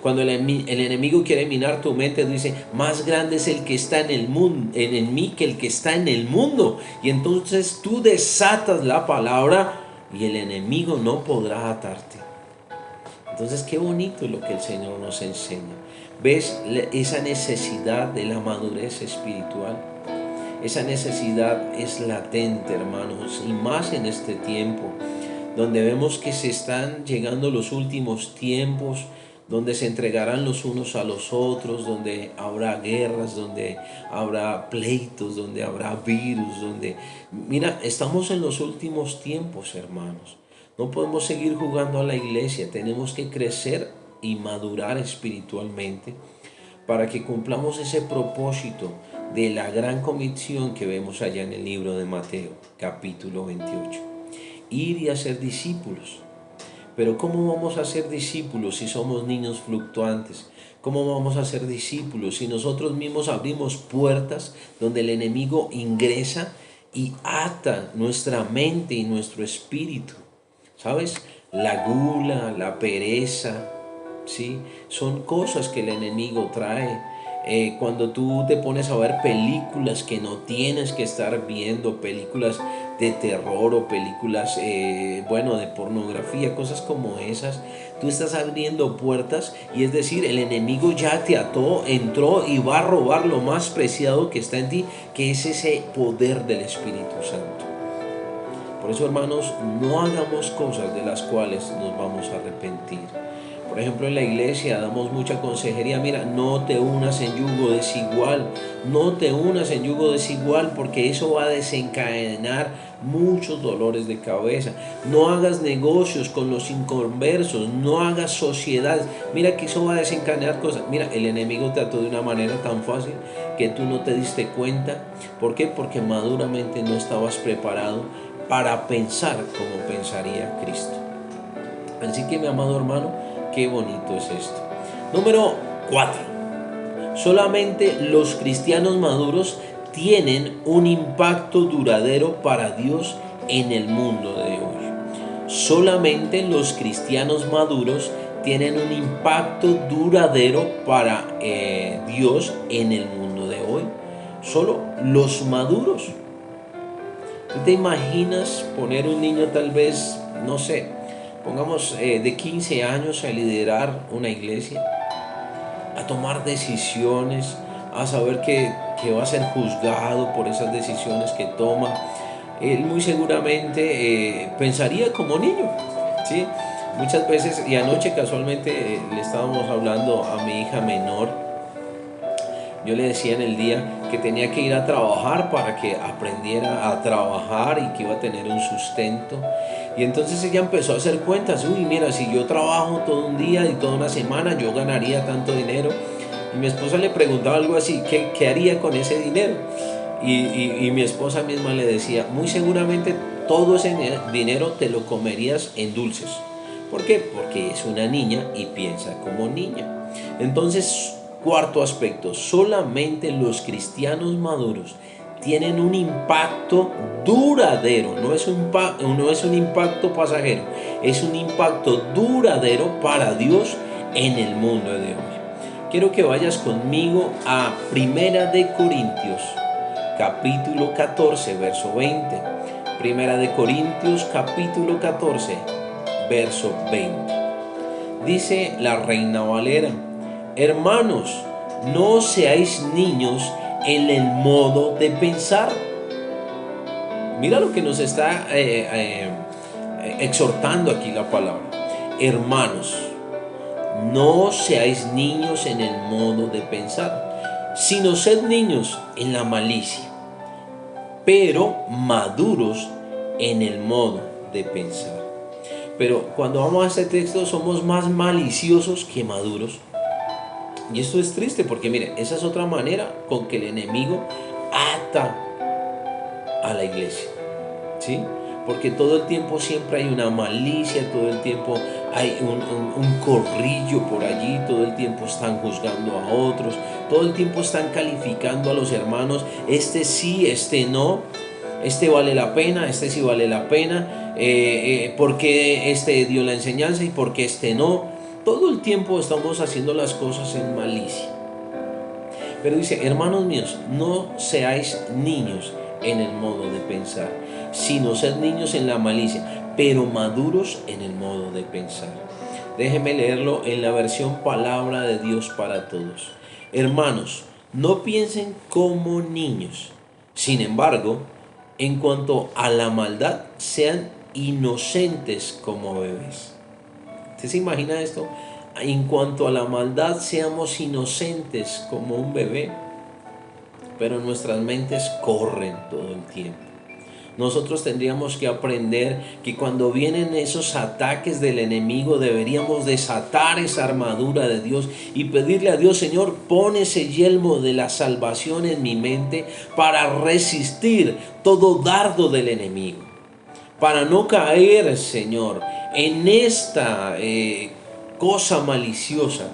Cuando el enemigo quiere minar tu mente, dice, más grande es el que está en el mundo, en mí, que el que está en el mundo. Y entonces tú desatas la palabra y el enemigo no podrá atarte. Entonces, qué bonito lo que el Señor nos enseña. ¿Ves esa necesidad de la madurez espiritual? Esa necesidad es latente, hermanos, y más en este tiempo, donde vemos que se están llegando los últimos tiempos, donde se entregarán los unos a los otros, donde habrá guerras, donde habrá pleitos, donde habrá virus, Mira, estamos en los últimos tiempos, hermanos. No podemos seguir jugando a la iglesia, tenemos que crecer y madurar espiritualmente para que cumplamos ese propósito de la gran comisión que vemos allá en el libro de Mateo, capítulo 28. Ir y hacer discípulos. Pero ¿cómo vamos a ser discípulos si somos niños fluctuantes? ¿Cómo vamos a ser discípulos si nosotros mismos abrimos puertas donde el enemigo ingresa y ata nuestra mente y nuestro espíritu? ¿Sabes? La gula, la pereza, ¿sí? Son cosas que el enemigo trae. Cuando tú te pones a ver películas que no tienes que estar viendo, películas de terror o películas, de pornografía, cosas como esas, tú estás abriendo puertas y es decir, el enemigo ya te ató, entró y va a robar lo más preciado que está en ti, que es ese poder del Espíritu Santo. Por eso, hermanos, no hagamos cosas de las cuales nos vamos a arrepentir. Por ejemplo, en la iglesia damos mucha consejería. Mira, no te unas en yugo desigual. No te unas en yugo desigual porque eso va a desencadenar muchos dolores de cabeza. No hagas negocios con los inconversos. No hagas sociedades. Mira que eso va a desencadenar cosas. Mira, el enemigo te trató de una manera tan fácil que tú no te diste cuenta. ¿Por qué? Porque maduramente no estabas preparado para pensar como pensaría Cristo. Así que, mi amado hermano, qué bonito es esto. Número 4. Solamente los cristianos maduros tienen un impacto duradero para Dios en el mundo de hoy. Solamente los cristianos maduros tienen un impacto duradero para Dios en el mundo de hoy. Solo los maduros. ¿Tú te imaginas poner un niño tal vez, no sé, pongamos de 15 años a liderar una iglesia, a tomar decisiones, a saber que va a ser juzgado por esas decisiones que toma? Él muy seguramente pensaría como niño, ¿sí? Muchas veces, y anoche casualmente le estábamos hablando a mi hija menor. Yo le decía en el día que tenía que ir a trabajar para que aprendiera a trabajar y que iba a tener un sustento. Y entonces ella empezó a hacer cuentas. Uy, mira, si yo trabajo todo un día y toda una semana, yo ganaría tanto dinero. Y mi esposa le preguntaba algo así, ¿qué haría con ese dinero? Y mi esposa misma le decía, muy seguramente todo ese dinero te lo comerías en dulces. ¿Por qué? Porque es una niña y piensa como niña. Entonces, cuarto aspecto, solamente los cristianos maduros tienen un impacto duradero, no es un impacto pasajero, es un impacto duradero para Dios en el mundo de hoy. Quiero que vayas conmigo a Primera de Corintios, capítulo 14, verso 20. Primera de Corintios, capítulo 14, verso 20. Dice la Reina Valera: hermanos, no seáis niños en el modo de pensar. Mira lo que nos está exhortando aquí la palabra. Hermanos, no seáis niños en el modo de pensar, sino sed niños en la malicia, pero maduros en el modo de pensar. Pero cuando vamos a este texto somos más maliciosos que maduros. Y esto es triste porque mire, esa es otra manera con que el enemigo ata a la iglesia, ¿sí? Porque todo el tiempo siempre hay una malicia, todo el tiempo hay un corrillo por allí, todo el tiempo están juzgando a otros, todo el tiempo están calificando a los hermanos, este sí, este no, este vale la pena, este sí vale la pena, porque este dio la enseñanza y porque este no. Todo el tiempo estamos haciendo las cosas en malicia. Pero dice, hermanos míos, no seáis niños en el modo de pensar, sino sed niños en la malicia, pero maduros en el modo de pensar. Déjeme leerlo en la versión Palabra de Dios para Todos. Hermanos, no piensen como niños. Sin embargo, en cuanto a la maldad, sean inocentes como bebés. ¿Usted se imagina esto? En cuanto a la maldad, seamos inocentes como un bebé, pero nuestras mentes corren todo el tiempo. Nosotros tendríamos que aprender que cuando vienen esos ataques del enemigo deberíamos desatar esa armadura de Dios y pedirle a Dios: Señor, pon ese yelmo de la salvación en mi mente para resistir todo dardo del enemigo, para no caer, Señor, en esta cosa maliciosa,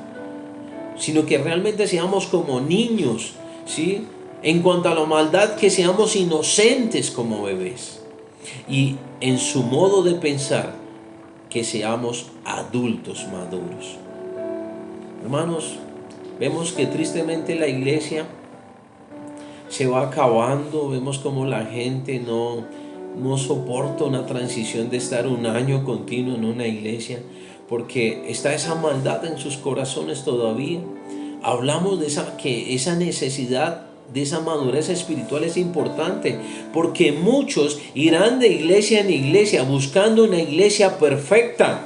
sino que realmente seamos como niños, ¿sí? En cuanto a la maldad, que seamos inocentes como bebés. Y en su modo de pensar, que seamos adultos maduros. Hermanos, vemos que tristemente la iglesia se va acabando. Vemos como la gente no soporta una transición de estar un año continuo en una iglesia, porque está esa maldad en sus corazones todavía. Hablamos de esa necesidad de esa madurez espiritual es importante, porque muchos irán de iglesia en iglesia buscando una iglesia perfecta,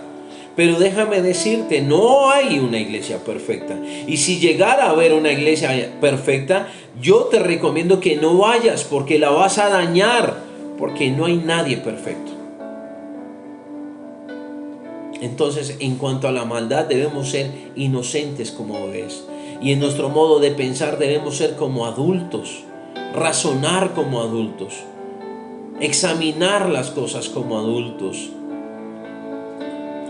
Pero déjame decirte, no hay una iglesia perfecta. Y si llegara a haber una iglesia perfecta, yo te recomiendo que no vayas porque la vas a dañar, porque no hay nadie perfecto. Entonces, en cuanto a la maldad, debemos ser inocentes como bebés. Y en nuestro modo de pensar debemos ser como adultos, razonar como adultos, examinar las cosas como adultos.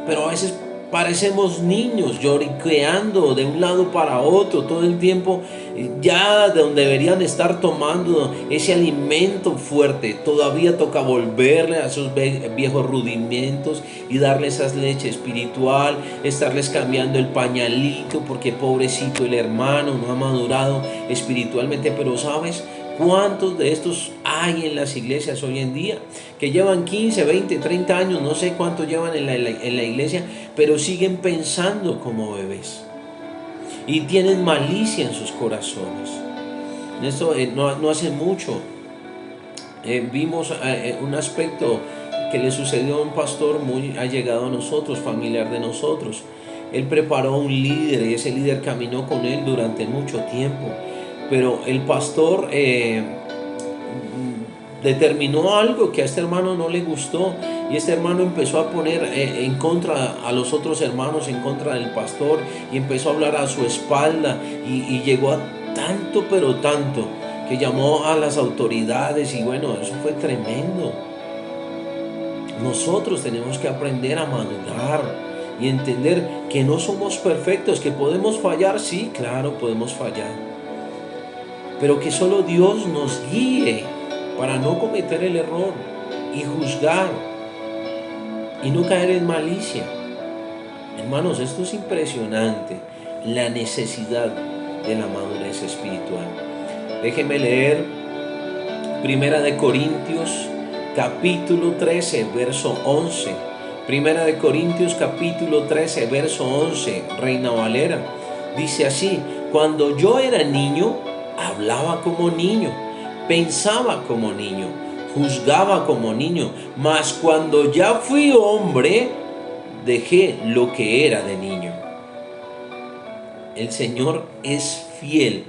Pero a veces parecemos niños lloriqueando de un lado para otro todo el tiempo, ya de donde deberían estar tomando ese alimento fuerte. Todavía toca volverle a esos viejos rudimentos y darle esa leche espiritual, estarles cambiando el pañalito porque pobrecito el hermano no ha madurado espiritualmente. Pero ¿sabes cuántos de estos hay en las iglesias hoy en día? Que llevan 15, 20, 30 años, no sé cuánto llevan en la iglesia, pero siguen pensando como bebés. Y tienen malicia en sus corazones. Esto no hace mucho vimos un aspecto que le sucedió a un pastor muy allegado a nosotros, familiar de nosotros. Él preparó un líder y ese líder caminó con él durante mucho tiempo. Pero el pastor determinó algo que a este hermano no le gustó, y este hermano empezó a poner en contra a los otros hermanos, en contra del pastor, y empezó a hablar a su espalda, y llegó a tanto, pero tanto, que llamó a las autoridades. Y bueno, eso fue tremendo. Nosotros tenemos que aprender a madurar y entender que no somos perfectos, que podemos fallar, sí, claro, podemos fallar, pero que solo Dios nos guíe para no cometer el error y juzgar y no caer en malicia. Hermanos, esto es impresionante, la necesidad de la madurez espiritual. Déjenme leer 1 Corintios capítulo 13, verso 11. 1 Corintios capítulo 13, verso 11, Reina Valera. Dice así: cuando yo era niño, hablaba como niño, pensaba como niño, juzgaba como niño, mas cuando ya fui hombre, dejé lo que era de niño. El Señor es fiel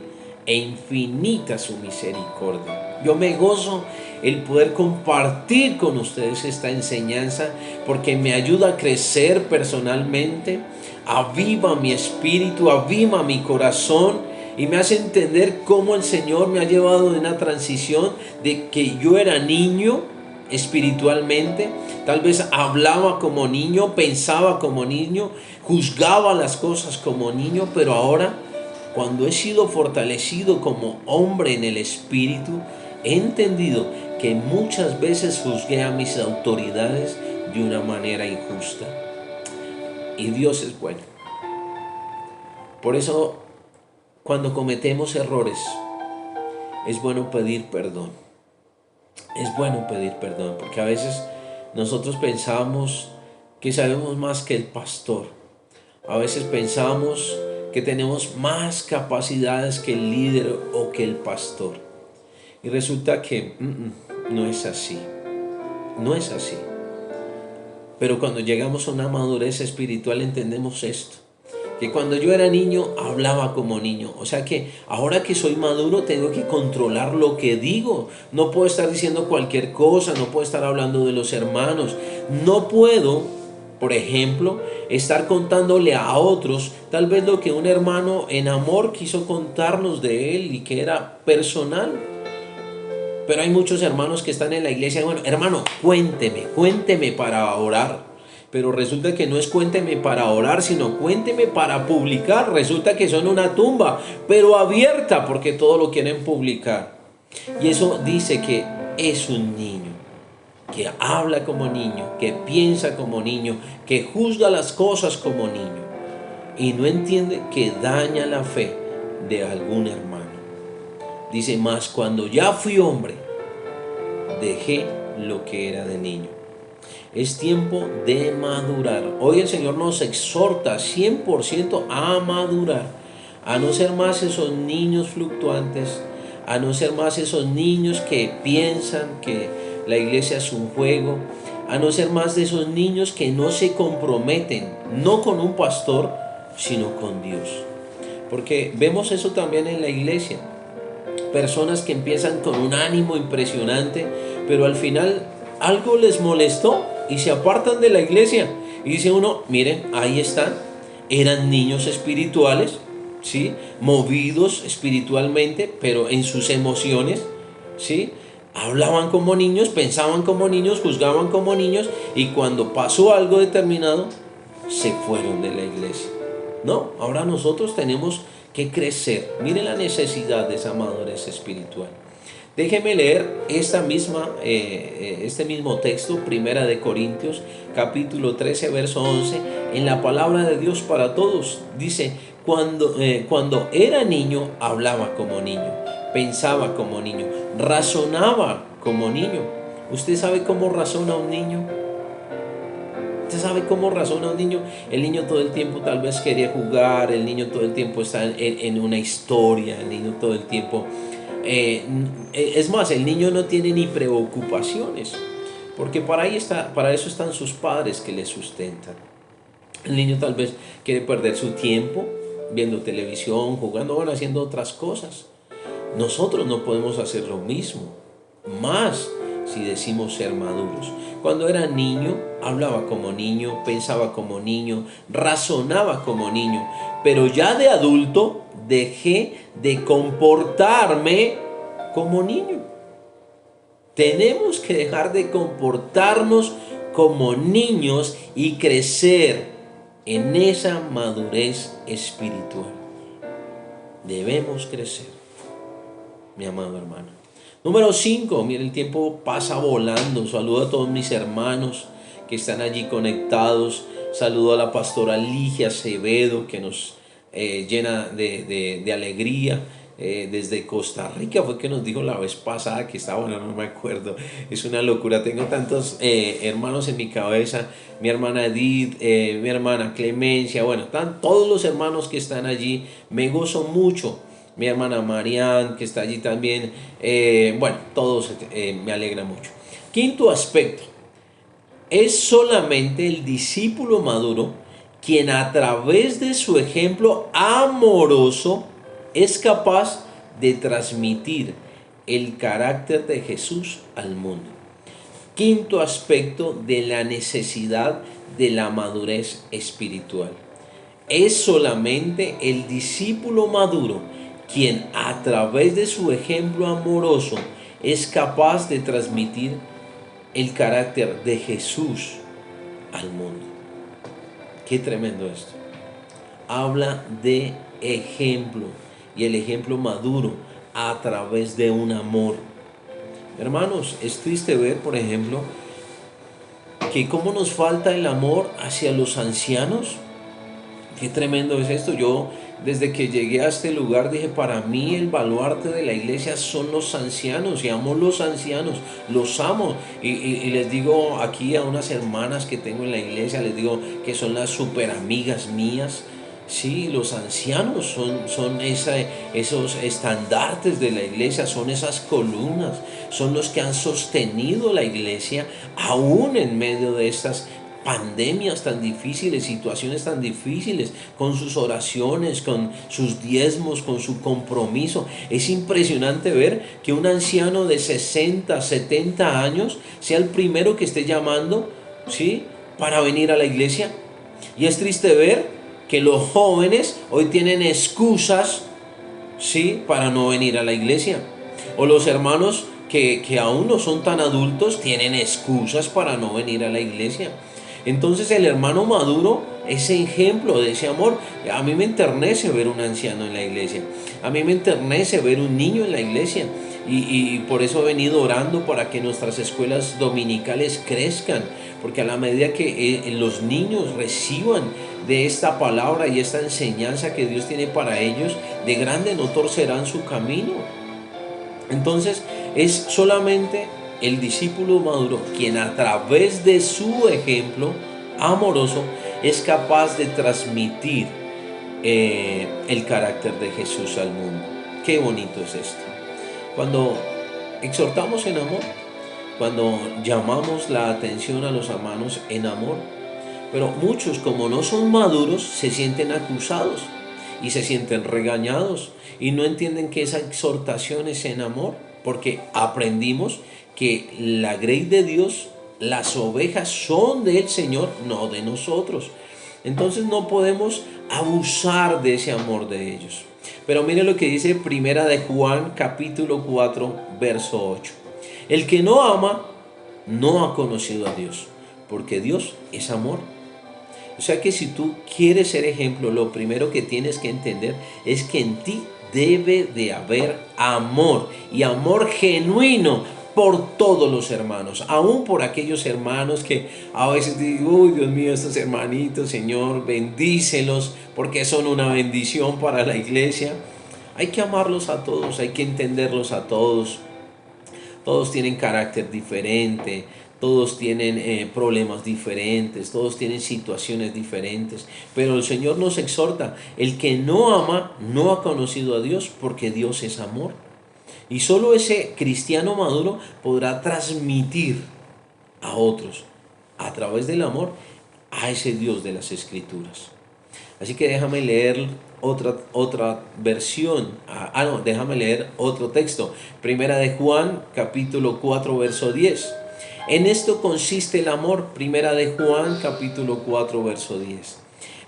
e infinita su misericordia. Yo me gozo el poder compartir con ustedes esta enseñanza, porque me ayuda a crecer personalmente, aviva mi espíritu, aviva mi corazón, y me hace entender cómo el Señor me ha llevado en una transición de que yo era niño espiritualmente, tal vez hablaba como niño, pensaba como niño, juzgaba las cosas como niño, pero ahora, cuando he sido fortalecido como hombre en el espíritu, he entendido que muchas veces juzgué a mis autoridades de una manera injusta. Y Dios es bueno. Por eso, cuando cometemos errores, es bueno pedir perdón. Es bueno pedir perdón, porque a veces nosotros pensamos que sabemos más que el pastor. A veces pensamos que tenemos más capacidades que el líder o que el pastor. Y resulta que no es así. No es así. Pero cuando llegamos a una madurez espiritual entendemos esto. Que cuando yo era niño hablaba como niño. O sea que ahora que soy maduro tengo que controlar lo que digo. No puedo estar diciendo cualquier cosa. No puedo estar hablando de los hermanos. No puedo, por ejemplo, estar contándole a otros tal vez lo que un hermano en amor quiso contarnos de él y que era personal. Pero hay muchos hermanos que están en la iglesia, bueno, hermano, cuénteme para orar. Pero resulta que no es cuénteme para orar, sino cuénteme para publicar. Resulta que son una tumba, pero abierta, porque todo lo quieren publicar. Y eso dice que es un niño, que habla como niño, que piensa como niño, que juzga las cosas como niño. Y no entiende que daña la fe de algún hermano. Dice, mas cuando ya fui hombre, dejé lo que era de niño. Es tiempo de madurar. Hoy el Señor nos exhorta 100% a madurar, a no ser más esos niños fluctuantes, a no ser más esos niños que piensan que la iglesia es un juego, a no ser más de esos niños que no se comprometen, no con un pastor, sino con Dios. Porque vemos eso también en la iglesia. Personas que empiezan con un ánimo impresionante, pero al final algo les molestó y se apartan de la iglesia. Y dice uno, miren, ahí están, eran niños espirituales, ¿sí? Movidos espiritualmente, pero en sus emociones, ¿sí? Hablaban como niños, pensaban como niños, juzgaban como niños, y cuando pasó algo determinado, se fueron de la iglesia. No, ahora nosotros tenemos que crecer. Mire la necesidad de esa madurez espiritual. Déjeme leer este mismo texto, Primera de Corintios, capítulo 13, verso 11, en la palabra de Dios para todos. Dice, cuando era niño, hablaba como niño, pensaba como niño, razonaba como niño. ¿Usted sabe cómo razona un niño? ¿Usted sabe cómo razona un niño? El niño todo el tiempo tal vez quería jugar, el niño todo el tiempo está en una historia, el niño todo el tiempo... es más, el niño no tiene ni preocupaciones, porque para eso están sus padres que le sustentan. El niño tal vez quiere perder su tiempo viendo televisión, jugando, bueno, haciendo otras cosas. Nosotros no podemos hacer lo mismo, más si decimos ser maduros. Cuando era niño, hablaba como niño, pensaba como niño, razonaba como niño, pero ya de adulto dejé de comportarme como niño. Tenemos que dejar de comportarnos como niños y crecer en esa madurez espiritual. Debemos crecer, mi amado hermano. Número 5, mire, el tiempo pasa volando. Saludo a todos mis hermanos que están allí conectados. Saludo a la pastora Ligia Acevedo, que nos llena de alegría. Desde Costa Rica fue que nos dijo la vez pasada que estaba, bueno, no me acuerdo. Es una locura, tengo tantos hermanos en mi cabeza. Mi hermana Edith, mi hermana Clemencia, bueno, están todos los hermanos que están allí. Me gozo mucho. Mi hermana Marianne, que está allí también. Bueno, todos me alegra mucho. Quinto aspecto, es solamente el discípulo maduro quien a través de su ejemplo amoroso es capaz de transmitir el carácter de Jesús al mundo. Quinto aspecto de la necesidad de la madurez espiritual. Es solamente el discípulo maduro quien a través de su ejemplo amoroso es capaz de transmitir el carácter de Jesús al mundo. Qué tremendo esto. Habla de ejemplo, y el ejemplo maduro a través de un amor. Hermanos, es triste ver, por ejemplo, que cómo nos falta el amor hacia los ancianos. Qué tremendo es esto. Yo desde que llegué a este lugar dije, para mí el baluarte de la iglesia son los ancianos, y amo los ancianos, los amo. Y les digo aquí a unas hermanas que tengo en la iglesia, les digo que son las super amigas mías. Sí, los ancianos son esos estandartes de la iglesia, son esas columnas, son los que han sostenido la iglesia aún en medio de estas pandemias tan difíciles, situaciones tan difíciles, con sus oraciones, con sus diezmos, con su compromiso. Es impresionante ver que un anciano de 60, 70 años sea el primero que esté llamando, ¿sí?, para venir a la iglesia. Y es triste ver que los jóvenes hoy tienen excusas, ¿sí?, para no venir a la iglesia. O los hermanos que aún no son tan adultos tienen excusas para no venir a la iglesia. Entonces el hermano maduro, ese ejemplo de ese amor, a mí me enternece ver un anciano en la iglesia, a mí me enternece ver un niño en la iglesia, y por eso he venido orando para que nuestras escuelas dominicales crezcan, porque a la medida que los niños reciban de esta palabra y esta enseñanza que Dios tiene para ellos, de grande no torcerán su camino. Entonces es solamente el discípulo maduro quien a través de su ejemplo amoroso es capaz de transmitir el carácter de Jesús al mundo. Qué bonito es esto. Cuando exhortamos en amor, cuando llamamos la atención a los hermanos en amor. Pero muchos, como no son maduros, se sienten acusados y se sienten regañados y no entienden que esa exhortación es en amor, porque aprendimos que la grey de Dios, las ovejas son del Señor, no de nosotros. Entonces no podemos abusar de ese amor de ellos. Pero mire lo que dice Primera de Juan capítulo 4 verso 8. El que no ama no ha conocido a Dios, porque Dios es amor. O sea que si tú quieres ser ejemplo, lo primero que tienes que entender es que en ti debe de haber amor, y amor genuino por todos los hermanos, aún por aquellos hermanos que a veces digo, uy, Dios mío, estos hermanitos, Señor, bendícelos porque son una bendición para la iglesia. Hay que amarlos a todos, hay que entenderlos a todos. Todos tienen carácter diferente, todos tienen problemas diferentes, todos tienen situaciones diferentes. Pero el Señor nos exhorta, el que no ama no ha conocido a Dios, porque Dios es amor. Y solo ese cristiano maduro podrá transmitir a otros, a través del amor, a ese Dios de las Escrituras. Así que déjame leer otra versión. No, déjame leer otro texto. Primera de Juan, capítulo 4, verso 10. En esto consiste el amor. Primera de Juan, capítulo 4, verso 10.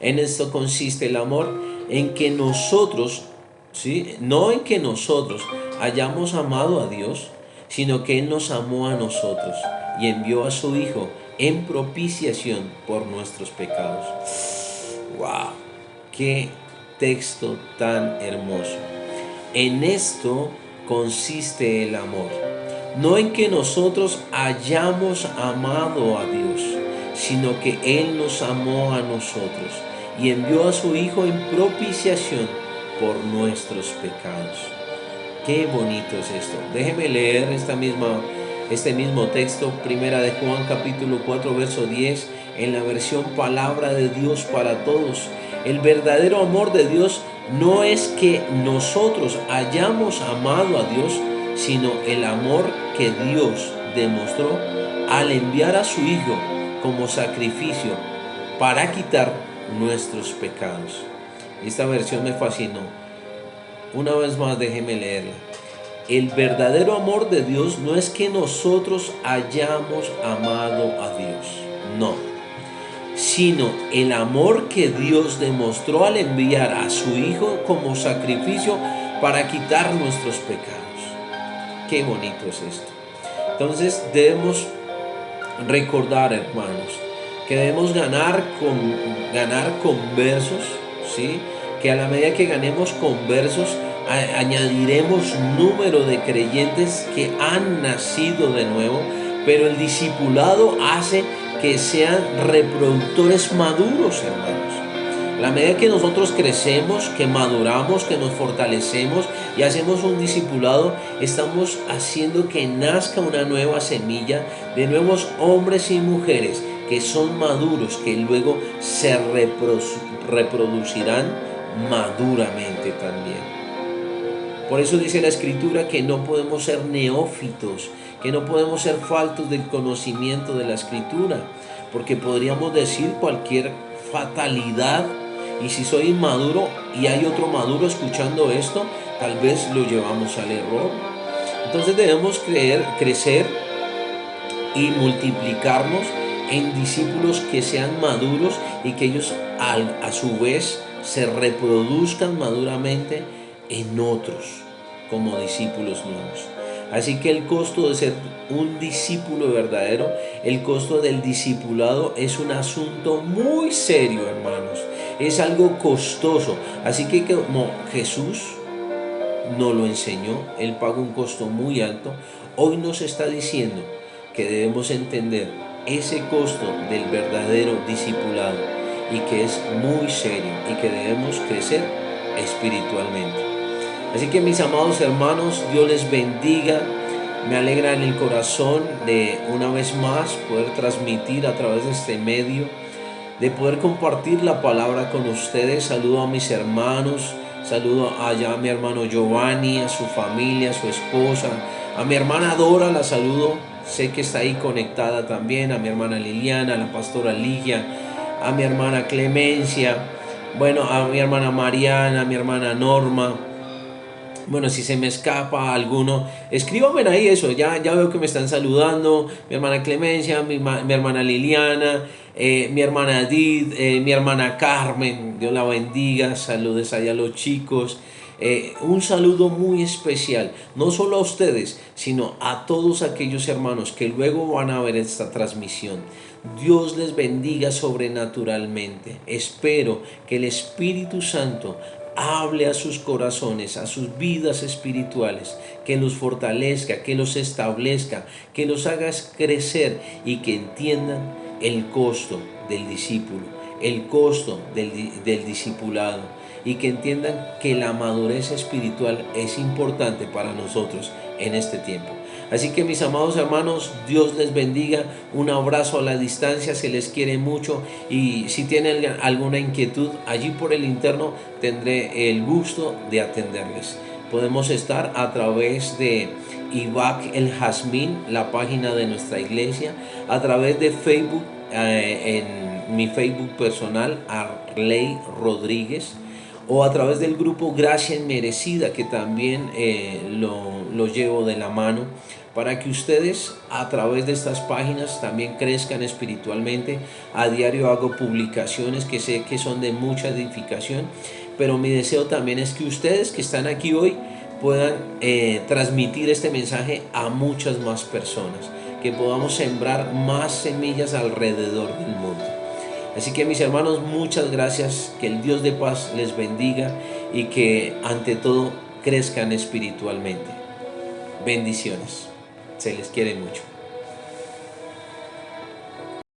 En esto consiste el amor, en que nosotros, ¿sí? No en que nosotros hayamos amado a Dios, sino que Él nos amó a nosotros y envió a su Hijo en propiciación por nuestros pecados. ¡Wow! ¡Qué texto tan hermoso! En esto consiste el amor, no en que nosotros hayamos amado a Dios, sino que Él nos amó a nosotros y envió a su Hijo en propiciación por nuestros pecados. ¡Qué bonito es esto! Déjeme leer este mismo texto, Primera de Juan capítulo 4 verso 10, en la versión Palabra de Dios para Todos. El verdadero amor de Dios no es que nosotros hayamos amado a Dios, sino el amor que Dios demostró al enviar a su Hijo como sacrificio para quitar nuestros pecados. Esta versión me fascinó. Una vez más, déjeme leerla. El verdadero amor de Dios no es que nosotros hayamos amado a Dios, no, sino el amor que Dios demostró al enviar a su Hijo como sacrificio para quitar nuestros pecados. Qué bonito es esto. Entonces debemos recordar, hermanos, que debemos ganar conversos, ¿sí? Que a la medida que ganemos conversos, añadiremos número de creyentes que han nacido de nuevo, pero el discipulado hace que sean reproductores maduros, hermanos. A la medida que nosotros crecemos, que maduramos, que nos fortalecemos y hacemos un discipulado, estamos haciendo que nazca una nueva semilla de nuevos hombres y mujeres que son maduros, que luego se reproducirán maduramente también. Por eso dice la Escritura que no podemos ser neófitos, que no podemos ser faltos del conocimiento de la Escritura, porque podríamos decir cualquier fatalidad, y si soy inmaduro y hay otro maduro escuchando esto, tal vez lo llevamos al error. Entonces debemos crecer y multiplicarnos en discípulos que sean maduros y que ellos a su vez se reproduzcan maduramente en otros como discípulos nuevos. Así que el costo de ser un discípulo verdadero, el costo del discipulado es un asunto muy serio, hermanos. Es algo costoso. Así que como Jesús nos lo enseñó, Él pagó un costo muy alto. Hoy nos está diciendo que debemos entender ese costo del verdadero discipulado y que es muy serio y que debemos crecer espiritualmente. Así que mis amados hermanos, Dios les bendiga. Me alegra en el corazón de una vez más poder transmitir a través de este medio, de poder compartir la palabra con ustedes. Saludo a mis hermanos, saludo allá a mi hermano Giovanni, a su familia, a su esposa, a mi hermana Dora, la saludo sé que está ahí conectada también, a mi hermana Liliana, a la pastora Ligia, a mi hermana Clemencia, bueno, a mi hermana Mariana, a mi hermana Norma. Bueno, si se me escapa alguno, escríbanme ahí eso. Ya veo que me están saludando. Mi hermana Clemencia, mi hermana Liliana, mi hermana Edith, mi hermana Carmen. Dios la bendiga. Saludes allá a los chicos. Un saludo muy especial, no solo a ustedes, sino a todos aquellos hermanos que luego van a ver esta transmisión. Dios les bendiga sobrenaturalmente. Espero que el Espíritu Santo hable a sus corazones, a sus vidas espirituales, que los fortalezca, que los establezca, que los haga crecer y que entiendan el costo del discípulo, el costo del discipulado, y que entiendan que la madurez espiritual es importante para nosotros en este tiempo. Así que mis amados hermanos, Dios les bendiga, un abrazo a la distancia, se les quiere mucho, y si tienen alguna inquietud allí por el interno, tendré el gusto de atenderles. Podemos estar a través de IBAC El Jazmín, la página de nuestra iglesia, a través de Facebook, en mi Facebook personal, Arley Rodríguez, o a través del grupo Gracia Inmerecida, que también lo llevo de la mano, para que ustedes a través de estas páginas también crezcan espiritualmente. A diario hago publicaciones que sé que son de mucha edificación, pero mi deseo también es que ustedes que están aquí hoy puedan transmitir este mensaje a muchas más personas, que podamos sembrar más semillas alrededor del mundo. Así que mis hermanos, muchas gracias, que el Dios de paz les bendiga y que ante todo crezcan espiritualmente. Bendiciones, se les quiere mucho.